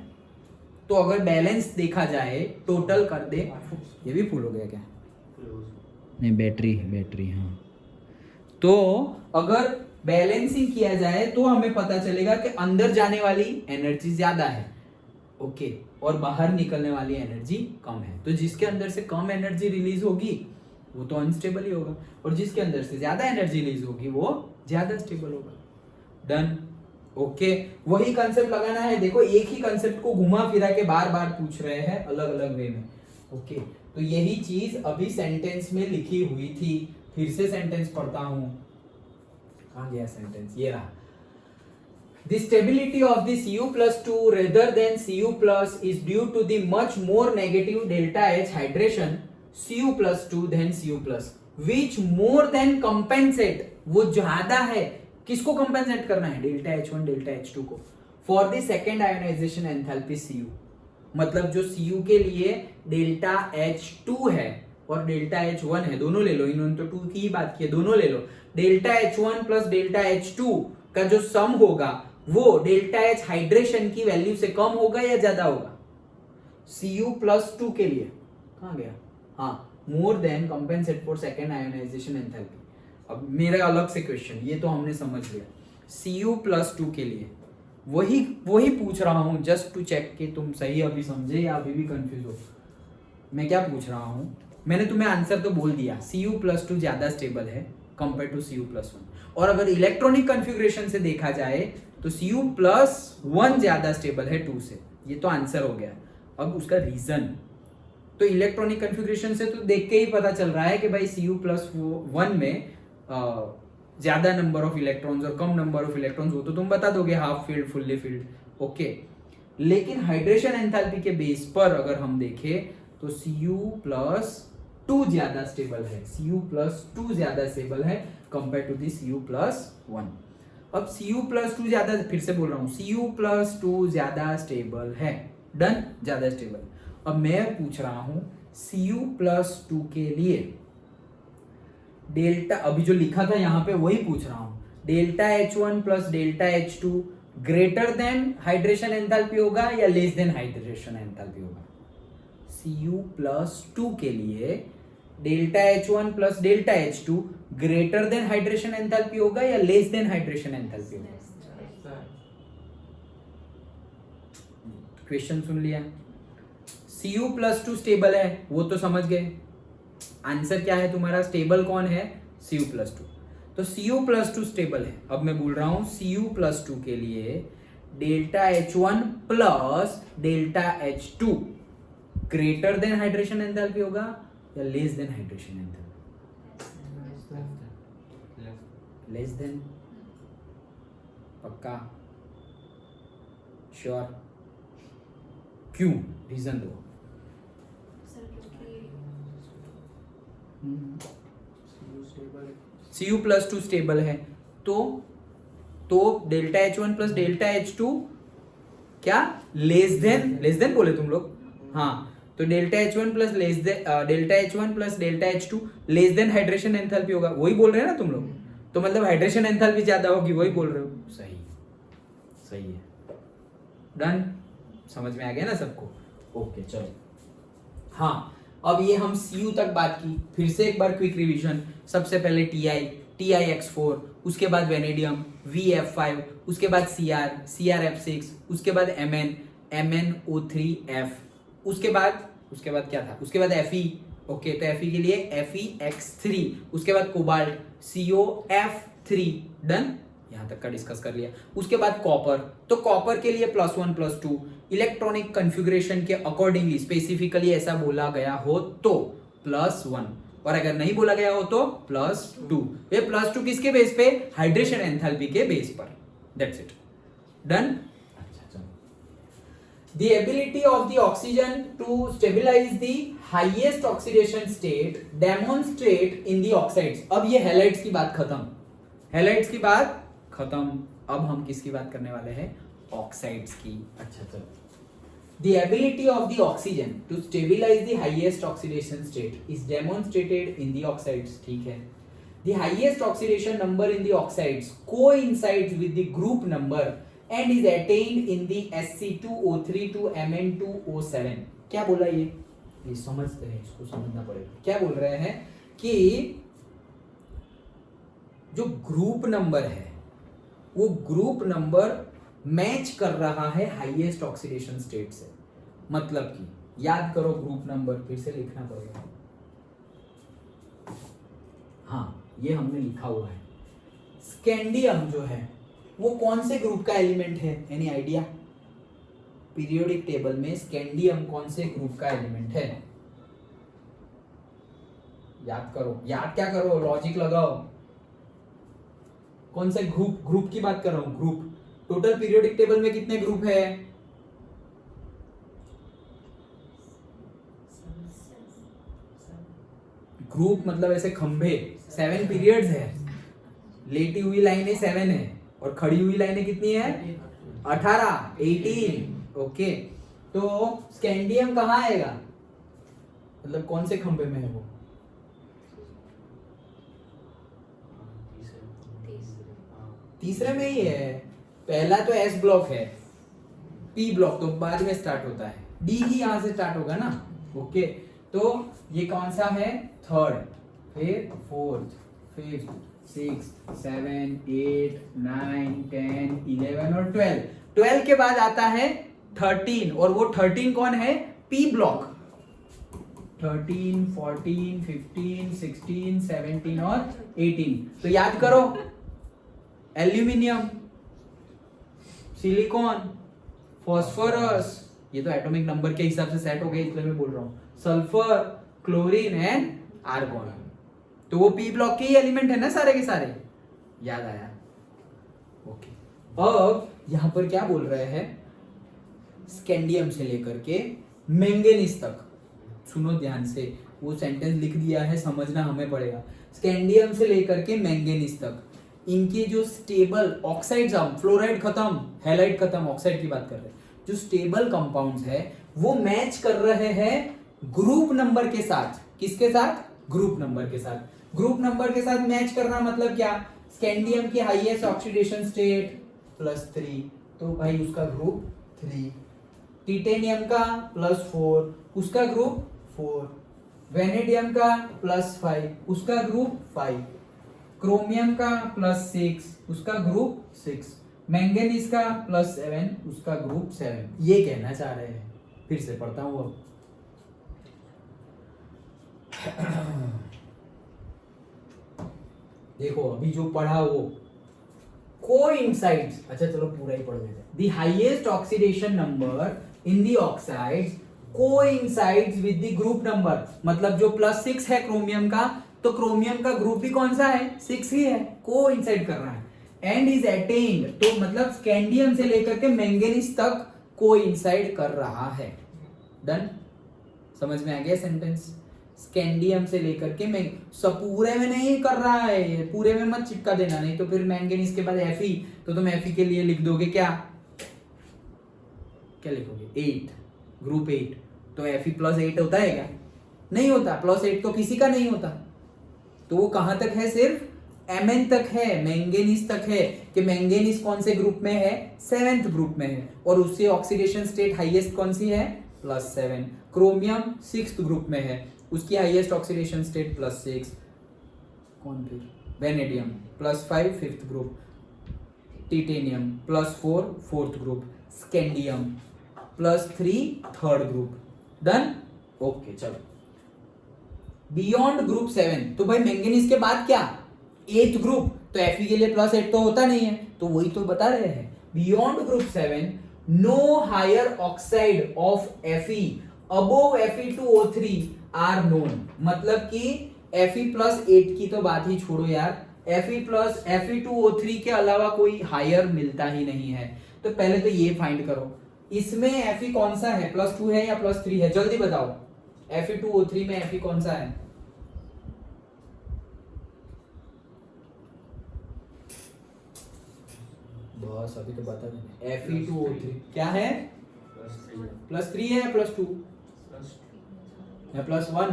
तो अगर बैलेंस देखा जाए, टोटल कर दे, ये भी फुल हो गया क्या? नहीं, बैटरी हाँ। तो अगर बैलेंसिंग किया जाए तो हमें पता चलेगा कि अंदर जाने वाली एनर्जी ज्यादा है, ओके, और बाहर निकलने वाली एनर्जी कम है। तो जिसके अंदर से कम एनर्जी रिलीज होगी वो तो अनस्टेबल ही होगा, और जिसके अंदर से ज्यादा एनर्जी रिलीज होगी वो ज्यादा स्टेबल होगा। डन? ओके। वही कंसेप्ट लगाना है। देखो एक ही कंसेप्ट को घुमा फिरा के बार बार पूछ रहे हैं अलग अलग वे में। ओके। तो यही चीज अभी सेंटेंस में लिखी हुई थी, फिर से सेंटेंस पढ़ता हूं। कहां गया सेंटेंस? ये रहा। The stability of the Cu+2 rather than Cu+ is due to the much more negative delta H hydration Cu plus 2 then Cu plus which more than compensate, वो ज्यादा है, किसको कंपेंसेट करना है, डेल्टा H1 डेल्टा H2 को, for the second ionization enthalpy Cu, मतलब जो Cu के लिए डेल्टा H2 है और डेल्टा H1 है, दोनों ले लो, इन्होंने तो 2 की ही बात की है, दोनों ले लो, delta H1 plus delta H2 का जो सम होगा वो डेल्टा H हाइड्रेशन की वैल्यू से कम होगा या ज्यादा होगा, Cu प्लस 2 के लिए कहां गया, हाँ, more than compensate for second ionization enthalpy. अब मेरा अलग से क्वेश्चन, ये तो हमने समझ लिया, Cu प्लस 2 के लिए वही पूछ रहा हूं जस्ट टू चेक कि तुम सही अभी समझे या अभी भी कंफ्यूज हो। मैं क्या पूछ रहा हूं, मैंने तुम्हें आंसर तो बोल दिया, Cu प्लस 2 ज्यादा स्टेबल है कंपेयर टू Cu प्लस 1, और अगर इलेक्ट्रॉनिक कॉन्फ़िगरेशन से देखा जाए तो Cu प्लस 1 ज्यादा स्टेबल है 2 से, ये तो आंसर हो गया। अब उसका रीजन तो इलेक्ट्रॉनिक कॉन्फ़िगरेशन से तो देख के ही पता चल रहा है कि भाई Cu प्लस 1 में ज्यादा नंबर ऑफ इलेक्ट्रॉन्स और कम नंबर ऑफ इलेक्ट्रॉन्स, वो तो तुम बता दोगे, half field fully field, okay. लेकिन हाइड्रेशन एंथैल्पी के बेस पर अगर हम देखें तो Cu प्लस 2 ज्यादा स्टेबल है, Cu प्लस 2 ज्यादा स्टेबल है compare to the Cu plus 1। अब Cu प्लस 2 ज्यादा, फिर से बोल रहा हूं, Cu प्लस 2 ज्यादा स्टेबल है, डन, ज्यादा स्टेबल। अब मैं पूछ रहा हूं Cu प्लस 2 के लिए डेल्टा, अभी जो लिखा था यहां पे वही पूछ रहा हूं, delta H1 plus delta H2 greater than hydration enthalpy होगा या लेस देन हाइड्रेशन एंथैल्पी होगा। Cu प्लस 2 के लिए delta H1 plus delta H2 greater than hydration enthalpy होगा या लेस देन हाइड्रेशन एंथैल्पी होगा। क्वेश्चन सुन लिया, Cu प्लस 2 स्टेबल है, वो तो समझ गए, आंसर क्या है तुम्हारा, स्टेबल कौन है, Cu प्लस 2, तो Cu प्लस 2 स्टेबल है। अब मैं बोल रहा हूं Cu प्लस 2 के लिए delta H1 plus delta H2 greater than hydration enthalpy होगा या less than hydration enthalpy, less than, पक्का, श्योर, क्यों, रीजन दो। Cu प्लस 2 स्टेबल है तो delta H1 plus delta H2 क्या लेस देन बोले तुम लोग, हाँ, तो delta H1 plus delta H1 plus delta H2 less than hydration enthalpy होगा, वही बोल रहे हैं ना तुम लोग, तो मतलब हाइड्रेशन एंथैल्पी ज्यादा होगी, वही बोल रहे हो, सही है, डन, समझ में आ गया ना सबको, ओके चलो। हाँ, अब ये हम Cu तक बात की, फिर से एक बार क्विक रिवीजन, सबसे पहले TiX4, उसके बाद वेनेडियम VF5, उसके बाद CrF6, उसके बाद MnO3F, उसके बाद क्या था, उसके बाद Fe, ओके, तो Fe के लिए FeX3, उसके बाद कोबाल्ट COF3, डन, यहां तक का डिस्कस कर लिया। उसके बाद कॉपर, तो कॉपर के लिए +1 +2 इलेक्ट्रॉनिक कॉन्फ़िगरेशन के अकॉर्डिंगली स्पेसिफिकली ऐसा बोला गया हो तो +1, और अगर नहीं बोला गया हो तो +2। ये +2 किसके बेस पे, हाइड्रेशन एंथैल्पी के बेस पर, that's it, done. The ability of the oxygen to stabilize the highest oxidation state demonstrate in the oxides। अब ये हैलाइड्स की बात खत्म, अब हम किसकी बात करने वाले हैं, ऑक्साइड्स की। अच्छा चलो, the ability of the oxygen to stabilize the highest oxidation state is demonstrated in the oxides, ठीक है। The highest oxidation number in the oxides coincides with the group number and is attained in the Sc2O3 to Mn2O7। क्या बोला ये समझते हैं, इसको समझना पड़ेगा। क्या बोल रहे हैं कि जो ग्रुप नंबर है वो ग्रुप नंबर मैच कर रहा है हाईएस्ट ऑक्सीडेशन स्टेट से, मतलब कि याद करो ग्रुप नंबर, फिर से लिखना पड़ेगा, हाँ ये हमने लिखा हुआ है। स्कैंडियम जो है वो कौन से ग्रुप का एलिमेंट है, एनी आइडिया? पीरियोडिक टेबल में स्कैंडियम कौन से ग्रुप का एलिमेंट है? याद करो, याद क्या करो, लॉजिक लगाओ। कौन से ग्रुप की बात कर रहा हूं, ग्रुप। टोटल पीरियोडिक टेबल में कितने ग्रुप है? 7 ग्रुप मतलब ऐसे खंभे, 7 पीरियड्स है, लेटी हुई लाइनें 7 है और खड़ी हुई लाइनें कितनी है 18। ओके, तो स्कैंडियम कहाँ आएगा, मतलब कौन से खंभे में है वो? तीसरे में ही है। पहला तो एस ब्लॉक है, पी ब्लॉक तो बाद में स्टार्ट होता है, डी ही यहां से स्टार्ट होगा ना। ओके, तो ये कौन सा है, थर्ड, फिर फोर्थ, फिफ्थ, सिक्स्थ, 7, 8, 9, 10, 11 और 12 के बाद आता है 13, और वो 13 कौन है, पी ब्लॉक। 13, 14, 15, 16, 17 और 18। तो याद करो, एल्यूमिनियम, सिलिकॉन, फॉस्फोरस, ये तो एटॉमिक नंबर के हिसाब से सेट हो गए इसलिए मैं बोल रहा हूं, सल्फर, क्लोरीन एंड आर्गॉन। तो वो पी ब्लॉक के ही एलिमेंट है ना सारे के सारे, याद आया। ओके, अब यहां पर क्या बोल रहे हैं, स्कैंडियम से लेकर के मैंगनीज तक, सुनो ध्यान से, वो सेंटेंस लिख दिया है, समझना हमें पड़ेगा। स्कैंडियम से लेकर के मैंगनीज तक इनके जो स्टेबल ऑक्साइड्स, हम फ्लोराइड खत्म, हैलाइड खत्म, ऑक्साइड की बात कर रहे हैं, जो स्टेबल कंपाउंड्स है वो मैच कर रहे हैं ग्रुप नंबर के साथ। किसके साथ, ग्रुप नंबर के साथ। ग्रुप नंबर के साथ मैच करना मतलब क्या, स्कैंडियम की हाईएस्ट ऑक्सीडेशन स्टेट +3, तो भाई उसका ग्रुप 3। टिटेनियम का +4, उसका ग्रुप 4। वेनेडियम का +5, उसका ग्रुप 5। क्रोमियम का +6, उसका ग्रुप 6। मैंगनीज का +7, उसका ग्रुप 7। ये कहना चाह रहे हैं, फिर से पढ़ता हूं अब। देखो अभी जो पढ़ा वो कोइंसाइड्स, अच्छा चलो पूरा ही पढ़ लेते हैं। The highest oxidation number in the oxides coincides with the group number, मतलब जो +6 है क्रोमियम का, तो क्रोमियम का ग्रुप भी कौन सा है, 6 ही है, कोइंसाइड कर रहा है। एंड इज अटेन्ड, तो मतलब स्कैंडियम से लेकर के मैंगनीज तक कोइंसाइड कर रहा है। डन, समझ में आ गया सेंटेंस। स्कैंडियम से लेकर के सब पूरे में नहीं कर रहा है, पूरे में मत चिपका देना, नहीं तो फिर मैंगनीज के बाद Fe, तो तुम Fe के लिए लिख दोगे क्या, क्या लिखोगे, 8, ग्रुप 8। तो Fe +8 होता है क्या, नहीं होता, +8 तो किसी का नहीं होता। तो वो कहां तक है, सिर्फ Mn तक है, मैंगनीज तक है, कि मैंगनीज कौन से ग्रुप में है, 7th ग्रुप में है, और उससे ऑक्सीडेशन स्टेट हाईएस्ट कौन सी है, +7। क्रोमियम 6th ग्रुप में है, उसकी हाईएस्ट ऑक्सीडेशन स्टेट +6। कौन फिर, vanadium +5 5th group, titanium +4 4th group, scandium +3 3rd group. Done, okay चलो। बियॉन्ड ग्रुप 7, तो भाई मैंगनीज के बाद क्या, 8th ग्रुप, तो Fe के लिए +8 तो होता नहीं है, तो वही तो बता रहे हैं। Beyond group 7 no higher oxide of Fe above Fe2O3 are known, मतलब कि Fe+8 की तो बात ही छोड़ो यार, Fe2O3 के अलावा कोई हायर मिलता ही नहीं है। तो पहले तो ये फाइंड करो, इसमें Fe कौन सा है, +2 है या +3 है, जल्दी बताओ। Fe2O3 में Fe कौन सा है, बस अभी तो बता देना। Fe2O3 क्या है, +3 है या +2 या +1?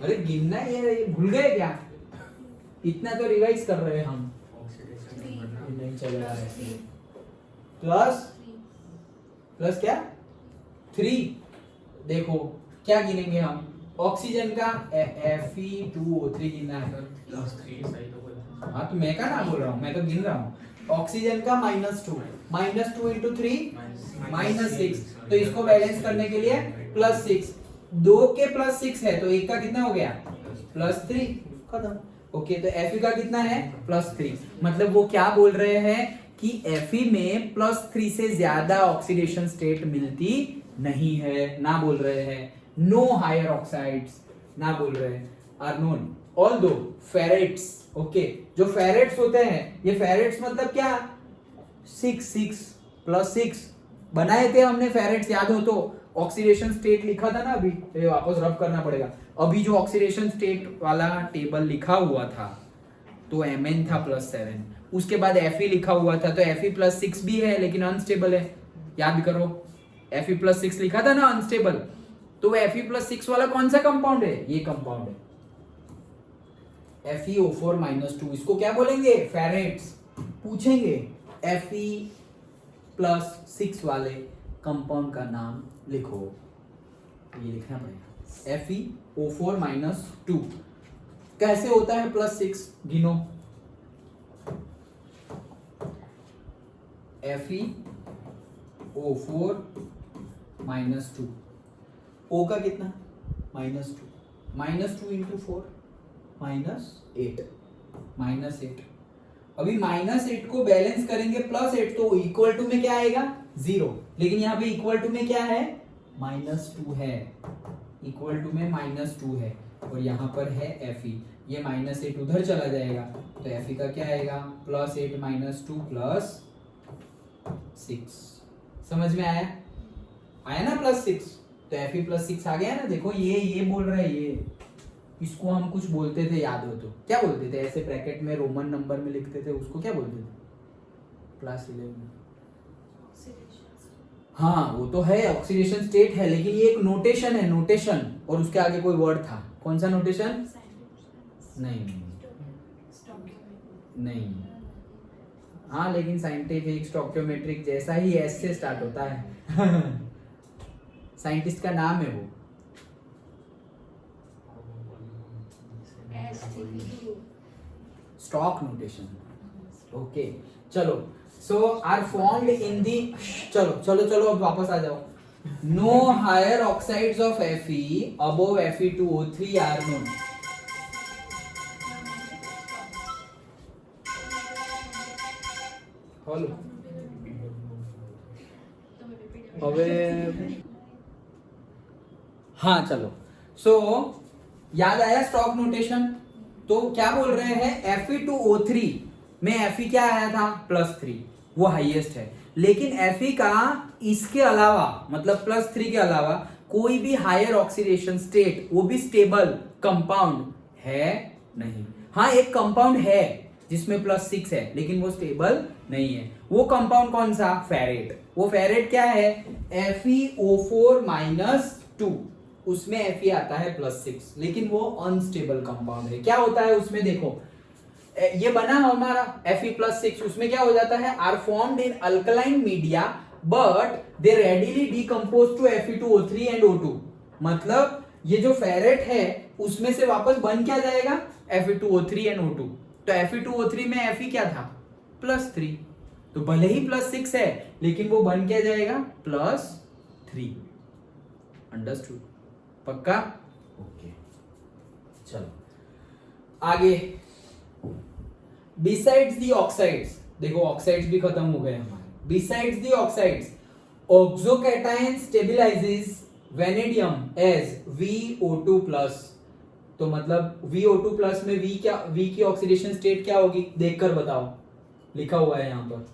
अरे गिनना ये भूल गए क्या, इतना तो रिवाइज कर रहे हैं हम, नहीं चल रहा है। प्लस क्या, 3। देखो क्या गिनेंगे हम, ऑक्सीजन का Fe2O3 गिनना है, हाँ तो मैं का ना बोल रहा हूँ, मैं तो गिन रहा हूँ। ऑक्सीजन का -2 × 3 -6, तो इसको बैलेंस करने के लिए +6, 2 के +6 है तो एक का कितना हो गया, +3, खत्म। ओके, तो Fe का कितना है, +3, मतलब वो क्या बोल रहे हैं कि Fe में +3 से ज्यादा ऑक्सीडेशन स्टेट मिलती नहीं है, ना बोल रहे हैं। नो हायर ऑक्साइड्स ना बोल रहे हैं, are known although ferrates. Okay, जो फेरेट्स होते हैं, ये फेरेट्स मतलब क्या, 6 + 6 बनाए थे हमने फेरेट्स, याद हो तो, ऑक्सीडेशन स्टेट लिखा था ना अभी, ये वापस रब करना पड़ेगा। अभी जो ऑक्सीडेशन स्टेट वाला टेबल लिखा हुआ था तो Mn था +7, उसके बाद Fe लिखा हुआ था तो Fe +6 भी है लेकिन अनस्टेबल है, याद करो Fe +6 लिखा था ना अनस्टेबल, तो Fe +6 वाला कौन सा कंपाउंड है, ये कंपाउंड है FeO4 - 2, इसको क्या बोलेंगे, फेरेट्स। पूछेंगे Fe+6 वाले कंपाउंड का नाम लिखो, ये लिखना पड़ेगा FeO4 - 2। कैसे होता है +6, गिनो। FeO4 - 2, O का कितना -2, -2 × 4 -8, -8। अभी -8 को बैलेंस करेंगे +8 तो इक्वल टू में क्या आएगा, 0, लेकिन यहाँ पे इक्वल टू में क्या है, -2 है, इक्वल टू में -2 है, और यहाँ पर है Fe, ये -8 उधर चला जाएगा तो Fe का क्या आएगा, +8 - 2 +6। समझ में आया, आया ना +6, तो Fe +6 आ गया ना। देखो ये बोल रहा है, ये इसको हम कुछ बोलते थे, याद हो तो क्या बोलते थे, ऐसे ब्रैकेट में रोमन नंबर में लिखते थे, उसको क्या बोलते थे, क्लास 11। हाँ वो तो है, ऑक्सीडेशन स्टेट है, लेकिन ये एक नोटेशन है, नोटेशन, और उसके आगे कोई वर्ड था, कौन सा नोटेशन, नहीं, हाँ लेकिन साइंटिफिक स्टोकियोमेट्रिक जैसा ही एस से स्टार्ट होता है साइंटिस्ट का नाम है वो। स्टॉक नोटेशन, ओके चलो। सो आर फॉर्म्ड इन दी, चलो अब वापस आ जाओ। No higher oxides of Fe above Fe2O3 are known. Hello अबे हाँ चलो, सो याद आया स्टॉक नोटेशन। तो क्या बोल रहे हैं, Fe2O3 में Fe क्या आया था, +3, वो हाईएस्ट है, लेकिन Fe का इसके अलावा मतलब +3 के अलावा कोई भी हायर ऑक्सीडेशन स्टेट, वो भी स्टेबल कंपाउंड है नहीं। हाँ एक कंपाउंड है जिसमें +6 है लेकिन वो स्टेबल नहीं है, वो कंपाउंड कौन सा, फेरेट। वो फेरेट क्या है, FeO4 - 2, उसमें Fe आता है +6, लेकिन वो अनस्टेबल कंपाउंड है। क्या होता है उसमें, देखो ये बना हमारा Fe+6, उसमें क्या हो जाता है, are formed in alkaline media but they readily decompose to Fe2O3 and O2। मतलब ये जो फेरेट है उसमें से वापस बन क्या जाएगा, Fe2O3 एंड O2। तो Fe2O3 में Fe क्या था, +3, तो भले ही +6 है लेकिन वो बन क्या जाएगा, +3। अंडरस्टूड, पक्का, ओके चलो आगे। बिसाइड्स दी ऑक्साइड्स, देखो ऑक्साइड्स भी खत्म हो गए हमारे। Besides the oxides, oxocation stabilizes vanadium as VO2+। तो मतलब VO2+ में V की ऑक्सीडेशन स्टेट क्या होगी, देखकर बताओ, लिखा हुआ है यहाँ पर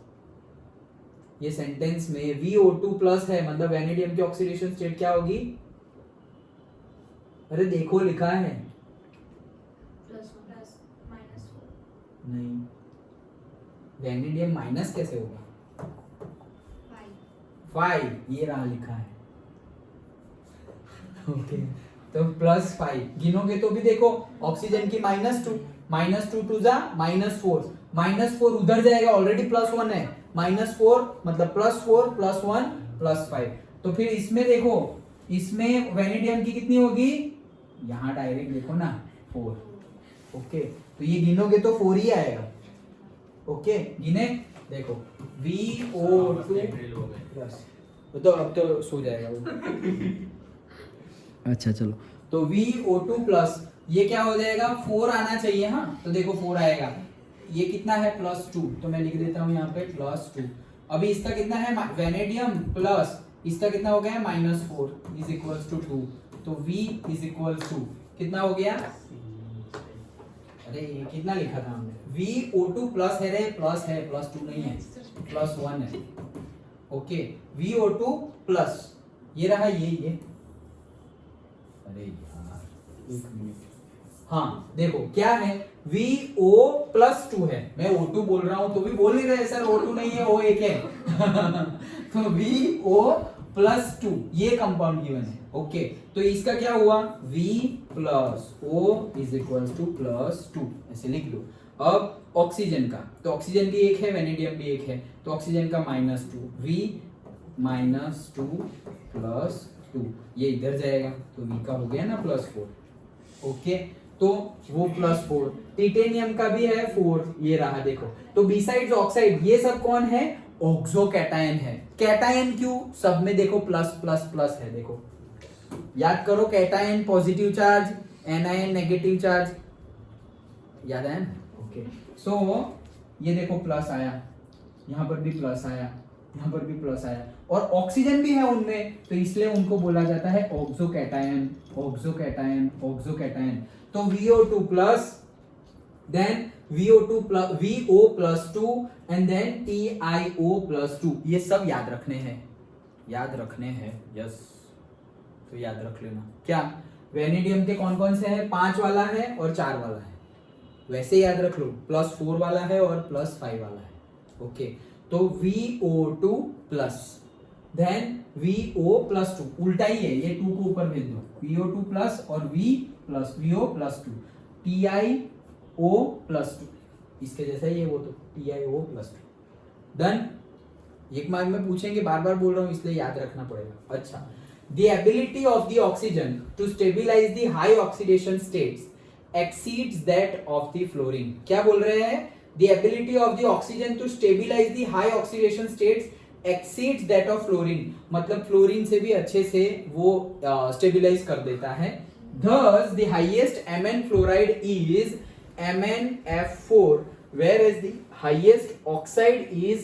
ये सेंटेंस में VO2+ है, मतलब वेनेडियम की ऑक्सीडेशन स्टेट क्या होगी, अरे देखो लिखा है, नहीं वेनेडियम माइनस कैसे होगा, 5, ये रहा लिखा है, ओके तो +5 गिनोगे तो भी देखो ऑक्सीजन की -2, -2 2 जा -4, -4 उधर जाएगा, ऑलरेडी +1 है, -4 मतलब +4 +1 +5। तो फिर इसमें देखो, इसमें वेनेडियम की कितनी होगी, यहाँ डायरेक्ट देखो ना 4, ओके तो ये गिनोगे तो 4 ही आएगा, ओके गिने देखो VO2+, तो अब तो सो जाएगा वो अच्छा चलो, तो VO2+, ये क्या हो जाएगा, 4 आना चाहिए, हाँ तो देखो 4 आएगा, ये कितना है +2, तो मैं लिख देता हूँ यहाँ पे +2। अभी इसका कितना है, वेनेडियम प्लस इसका कितना हो गया है, -4 = 2, तो V = कितना हो गया, अरे ये कितना लिखा था हमने, VO2+ है रे, प्लस है, +2 नहीं है, +1 है, ओके VO2+, ये रहा ये अरे यार एक मिनट, हाँ देखो क्या है VO+2 है, मैं O2 बोल रहा हूं तो भी बोल नहीं रहे सर O2 नहीं है O1 है तो VO+2 ये कंपाउंड गिवन है। ओके तो इसका क्या हुआ V+O +2 ऐसे लिख लो। अब ऑक्सीजन का, तो ऑक्सीजन भी एक है वेनेडियम भी एक है, तो ऑक्सीजन का -2 V-2 ये इधर जाएगा तो V का हो गया ना +4। ओके तो वो +4, टिटेनियम का भी है 4, ये रहा देखो। तो बिसाइड्स ऑक्साइड ये सब कौन है ऑक्सो कैटायन है। कैटायन क्यों, सब में देखो प्लस है, देखो याद करो cation positive charge, anion negative charge, याद है ना। ओके सो ये देखो प्लस आया, यहाँ पर भी प्लस आया, यहाँ पर भी प्लस आया, और ऑक्सीजन भी है उनमें तो इसलिए उनको बोला जाता है ऑक्सो कैटायन। तो VO2 plus, then VO+2 and then TiO+2, ये सब याद रखने हैं यस। तो याद रख लेना क्या, वेनेडियम के कौन कौन से हैं, 5 वाला है और 4 वाला है, वैसे याद रख लो, +4 वाला है और +5 वाला है। ओके तो VO2 प्लस, देन VO+2, उल्टा ही है ये 2 को ऊपर भेज दो, VO2 प्लस और VO+2, TiO+2, इसके जैसा ही है वो, तो TiO+2 डन। एक मार्क में पूछेंगे, बार बार बोल रहा हूं इसलिए याद रखना पड़ेगा। अच्छा, the ability of the oxygen to stabilize the high oxidation states exceeds that of the fluorine। क्या बोल रहे हैं, the ability of the oxygen to stabilize the high oxidation states exceeds that of fluorine, मतलब fluorine से भी अच्छे से वो स्टेबिलाईज कर देता है। Thus the highest Mn fluoride is MnF4 whereas the highest oxide is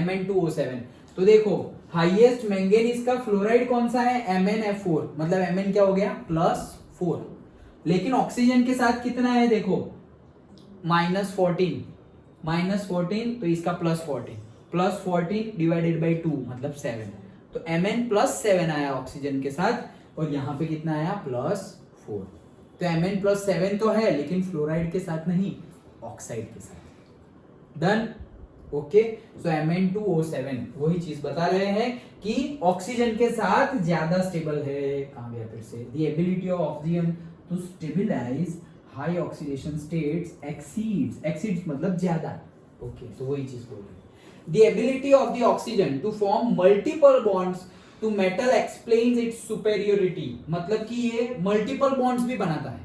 Mn2O7। तो देखो हाईएस्ट मैंगनीज का फ्लोराइड कौन सा है, MnF4, मतलब Mn क्या हो गया +4, लेकिन ऑक्सीजन के साथ कितना है देखो -14, तो इसका +14 डिवाइडेड बाई 2 मतलब 7, तो Mn+7 आया ऑक्सीजन के साथ, और यहाँ पे कितना आया +4। तो Mn+7 तो है लेकिन फ्लोराइड के साथ नहीं, ऑक्साइड के साथ। डन। ओके सो Mn2O7 वही चीज बता रहे हैं कि ऑक्सीजन के साथ ज्यादा स्टेबल है। कहां गया फिर से, the ability of oxygen to stabilize high oxidation states exceeds मतलब ज्यादा। ओके तो वही चीज बोल रहे हैं, the ability of the oxygen to form multiple bonds to metal explains its superiority, मतलब कि ये मल्टीपल बॉन्ड्स भी बनाता है।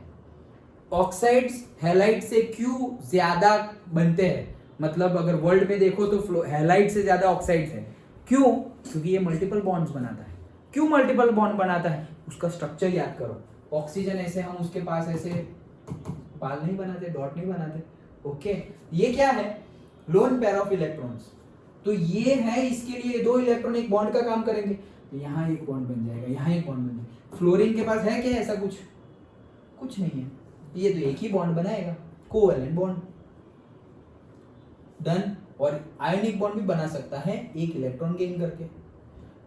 ऑक्साइड्स हैलाइड से क्यों ज्यादा बनते हैं, मतलब अगर वर्ल्ड में देखो तो हैलाइड से ज्यादा ऑक्साइड्स है, क्यों, क्योंकि ये मल्टीपल बॉन्ड्स बनाता है। क्यों मल्टीपल बॉन्ड बनाता है, उसका स्ट्रक्चर याद करो। ऑक्सीजन ऐसे, हम उसके पास ऐसे बाल नहीं बनाते, डॉट नहीं बनाते। ओके ये क्या है, लोन पेयर ऑफ इलेक्ट्रॉन्स, तो ये है इसके लिए 2 इलेक्ट्रॉन एक बॉन्ड का काम करेंगे, तो यहाँ एक बॉन्ड बन जाएगा, यहाँ एक बॉन्ड बन जाएगा। फ्लोरीन के पास है क्या ऐसा कुछ नहीं है, ये तो एक ही बॉन्ड बनाएगा, कोवैलेंट बॉन्ड। डन। और आयोनिक बॉन्ड भी बना सकता है एक इलेक्ट्रॉन गेन करके।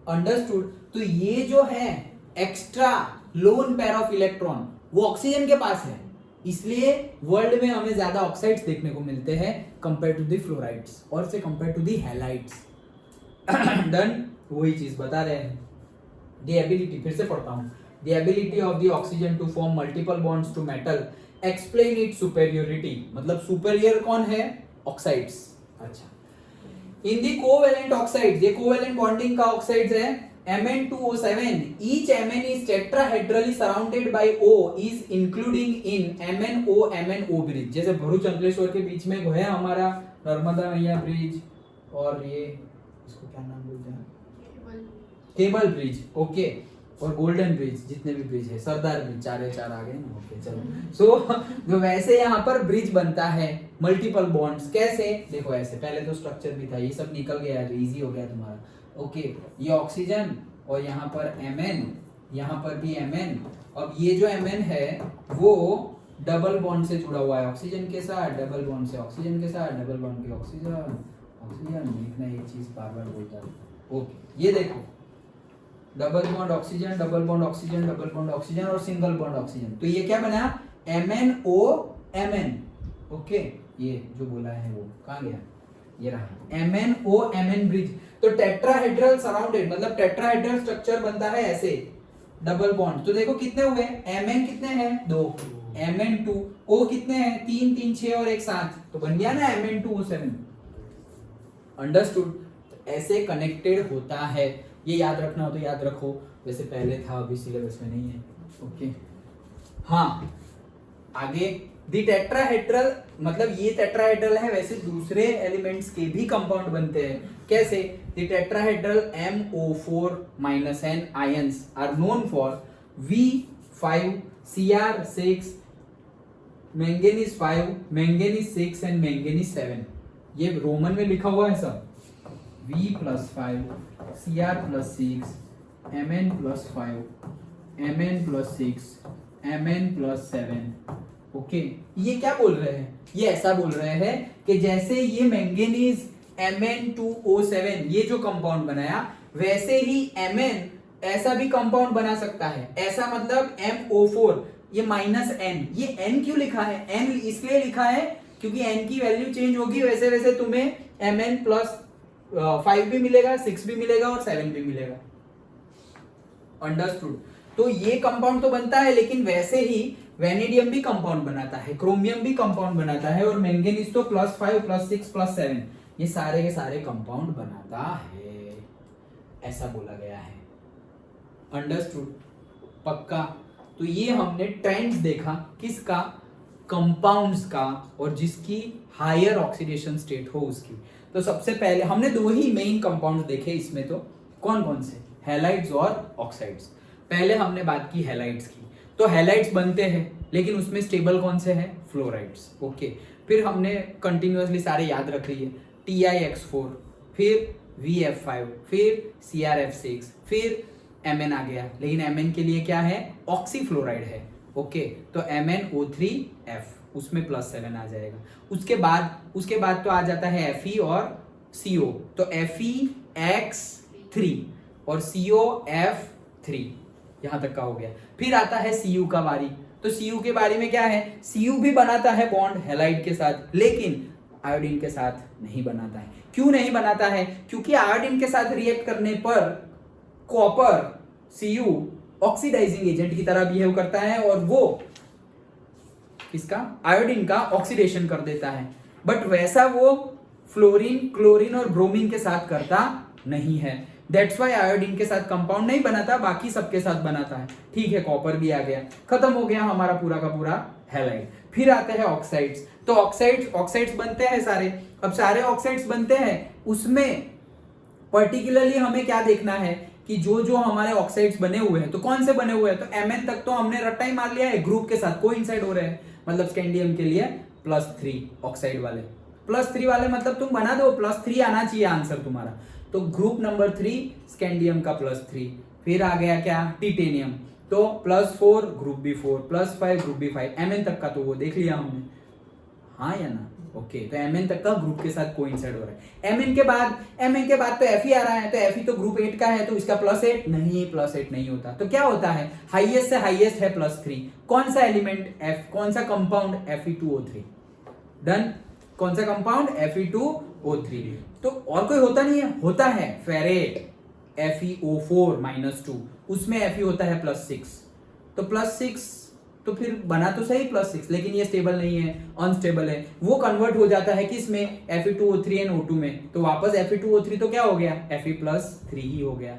अंडरस्टूड। तो ये जो है extra lone pair of electron वो ऑक्सीजन के पास है, इसलिए वर्ल्ड में हमें ज्यादा ऑक्साइड्स देखने को मिलते हैं कंपेयर टू द फ्लोराइड्स और से compare to the halides. Done. वही चीज बता रहे हैं, द एबिलिटी, फिर से पढ़ता हूं, the ability of the oxygen to form multiple bonds to metal explain its superiority, मतलब सुपेरियर कौन है, ऑक्साइड्स। अच्छा, इन दी कोवैलेंट ऑक्साइड्स, ये कोवैलेंट बॉन्डिंग का ऑक्साइड्स है Mn2O7, each Mn is tetrahedrally surrounded by O is including in MnO bridge. जैसे भरूच अंकलेश्वर के बीच में है हमारा नर्मदा मैया ब्रिज, और ये इसको क्या नाम बोलते हैं, केबल ब्रिज। ओके, और गोल्डन ब्रिज, जितने भी ब्रिज है, सरदार ब्रिज, 4 आ गए ना। ओके चलो, सो जो वैसे यहाँ पर ब्रिज बनता है मल्टीपल बॉन्ड्स, कैसे देखो ऐसे, पहले तो स्ट्रक्चर भी था, ये सब निकल गया है तो इजी हो गया तुम्हारा। ओके ये ऑक्सीजन और यहाँ पर Mn, यहाँ पर भी Mn, अब ये जो Mn है वो डबल बॉन्ड से जुड़ा हुआ है ऑक्सीजन के साथ, डबल बॉन्ड से ऑक्सीजन के साथ, डबल बॉन्ड के ऑक्सीजन, लिखना एक चीज बार बार बोलता है। ओके ये देखो double bond oxygen, double bond oxygen, double bond oxygen और सिंगल बॉन्ड ऑक्सीजन। तो ये क्या बना, MnOMn। ओके, ये जो बोला है वो कहाँ गया, ये रहा MnOMn ब्रिज। तो टेट्राहेड्रल सराउंडेड मतलब टेट्राहेड्रल स्ट्रक्चर बनता है ऐसे, डबल बॉन्ड। तो देखो कितने हुए, Mn कितने हैं, 2, Mn2, O कितने हैं, 3 3 6 और 1 7, तो बन गया ना Mn2O7। अंडरस्टूड। ऐसे कनेक्टेड होता है, ये याद रखना हो तो याद रखो, वैसे पहले था अभी सिलेबस में नहीं है। ओके हाँ, आगे दी टेट्राहेड्रल मतलब ये टेट्राहेड्रल है, वैसे दूसरे एलिमेंट्स के भी कंपाउंड बनते हैं। कैसे, the tetrahedral MO4-N ions are known for V5Cr6 manganese 5 manganese 6 and manganese 7। ये रोमन में लिखा हुआ है सब, V+5 Cr+6 Mn+5 Mn+6 Mn+7। Okay, ये क्या बोल रहे हैं, ये ऐसा बोल रहे हैं कि जैसे ये मैंगनीज Mn2O7 ये जो कंपाउंड बनाया, वैसे ही Mn ऐसा भी कंपाउंड बना सकता है। ऐसा मतलब MO4 ये -N, ये N क्यों लिखा है, N इसलिए लिखा है क्योंकि N की वैल्यू चेंज होगी, वैसे वैसे तुम्हें Mn+5 भी मिलेगा, 6 भी मिलेगा और 7 भी मिलेगा। अंडरस्टूड। तो ये कंपाउंड तो बनता है, लेकिन वैसे ही वेनेडियम भी कंपाउंड बनाता है, क्रोमियम भी कंपाउंड बनाता है, और मैंगनीज तो +5 +6 +7 ये सारे के सारे कंपाउंड बनाता है, ऐसा बोला गया है। अंडरस्टूड, पक्का। तो ये हमने ट्रेंड्स देखा किसका, कंपाउंड्स का, और जिसकी हायर ऑक्सीडेशन स्टेट हो उसकी। तो सबसे पहले हमने 2 ही मेन कंपाउंड्स देखे इसमें, तो कौन कौन से, हैलाइड्स और ऑक्साइड्स। पहले हमने बात की हैलाइड्स की। तो हैलाइड्स बनते हैं, लेकिन उसमें स्टेबल कौन से हैं, फ्लोराइड्स। ओके, फिर हमने कंटिन्यूअसली सारे याद रख लिए, TiX4, फिर VF5, फिर CrF6, फिर Mn आ गया, लेकिन Mn के लिए क्या है, ऑक्सीफ्लोराइड है। ओके, तो MnO3F, उसमें +7 आ जाएगा। उसके बाद तो आ जाता है Fe और CO, तो FeX3 और COF3, यहां तक का हो गया। फिर आता है Cu का बारी। तो Cu के बारे में क्या है, Cu भी बनाता है बॉन्ड हैलाइड के साथ, लेकिन आयोडीन के साथ नहीं बनाता है। क्यों नहीं बनाता है, क्योंकि आयोडीन के साथ रिएक्ट करने पर कॉपर Cu ऑक्सीडाइजिंग एजेंट की तरह बिहेव करता है, और वो इसका आयोडीन का ऑक्सीडेशन कर देता है। बट वैसा वो फ्लोरीन, क्लोरीन और ब्रोमीन के साथ करता नहीं है। दैट्स वाई आयोडीन के साथ कंपाउंड नहीं बनाता, बाकी सबके साथ बनाता है। ठीक है, कॉपर भी आ गया, खत्म हो गया हमारा पूरा का पूरा हैलाइड। फिर आते हैं ऑक्साइड्स। तो ऑक्साइड्स बनते हैं सारे। अब सारे ऑक्साइड्स बनते हैं, उसमें पर्टिकुलरली हमें क्या देखना है कि जो जो हमारे ऑक्साइड्स बने हुए हैं, तो कौन से बने हुए हैं, तो Mn तक तो हमने रट्टा ही मार लिया है, ग्रुप के साथ कोइंसाइड हो रहे हैं। मतलब स्कैंडियम के लिए +3 ऑक्साइड वाले, +3 वाले मतलब तुम बना दो, +3 आना चाहिए आंसर तुम्हारा। तो ग्रुप नंबर 3 स्कैंडियम का +3। फिर आ गया क्या, टिटेनियम, तो +4 group B4, +5 group B5। Mn तक का तो वो देख लिया हमने, हाँ या ना। ओके, तो Mn तक का ग्रुप के साथ कोइंसाइड हो रहा है। Mn के बाद तो Fe आ रहा है, तो Fe तो ग्रुप 8 का है, तो इसका +8 नहीं, +8 नहीं होता। तो क्या होता है, हाईएस्ट से हाईएस्ट है +3। कौन सा एलिमेंट, कौन सा कंपाउंड, Fe2O3। डन। कौन सा कंपाउंड, Fe2O3। तो और कोई होता नहीं है, होता है फेरेट, FeO4-2, उसमें Fe होता है +6। तो +6 तो फिर बना तो सही +6, लेकिन ये स्टेबल नहीं है, अनस्टेबल है। वो कन्वर्ट हो जाता है किसमें, Fe2O3 और O2 में। तो वापस Fe2O3 तो क्या हो गया, Fe+3 ही हो गया।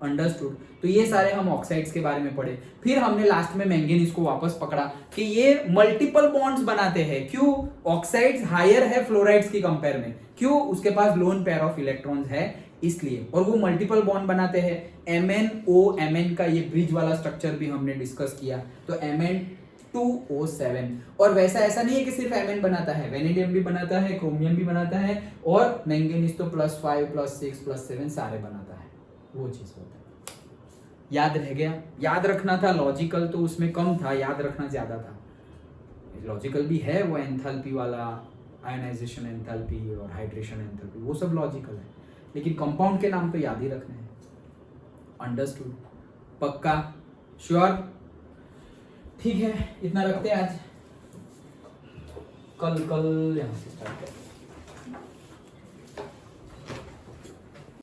अंडरस्टूड। तो ये सारे हम ऑक्साइड्स के बारे में पढ़े। फिर हमने लास्ट में मैंगनीज को वापस पकड़ा कि ये मल्टीपल बॉन्ड्स बनाते हैं। क्यों, ऑक्साइड्स हायर है फ्लोराइड्स की कंपेयर में, क्यों, उसके पास लोन पेयर ऑफ इलेक्ट्रॉन्स है इसलिए, और वो मल्टीपल बॉन्ड बनाते हैं। MnOMn का ये ब्रिज वाला स्ट्रक्चर भी हमने डिस्कस किया, तो Mn2O7। और वैसा ऐसा नहीं है कि सिर्फ Mn बनाता है, वेनेडियम भी बनाता है, क्रोमियम भी बनाता है, और मैंगनीज तो +5 +6 +7 सारे बनाता है। वो चीज होता है, याद रह गया। याद रखना था, लॉजिकल तो उसमें कम था, याद रखना ज्यादा था। लॉजिकल भी है वो एंथैल्पी वाला, आयनाइजेशन एंथैल्पी और हाइड्रेशन एंथैल्पी, वो सब लॉजिकल है, लेकिन कंपाउंड के नाम तो याद ही रखने हैं। अंडरस्टूड, पक्का, श्योर, ठीक है, इतना रखते हैं आज, कल यहाँ से स्टार्ट करें।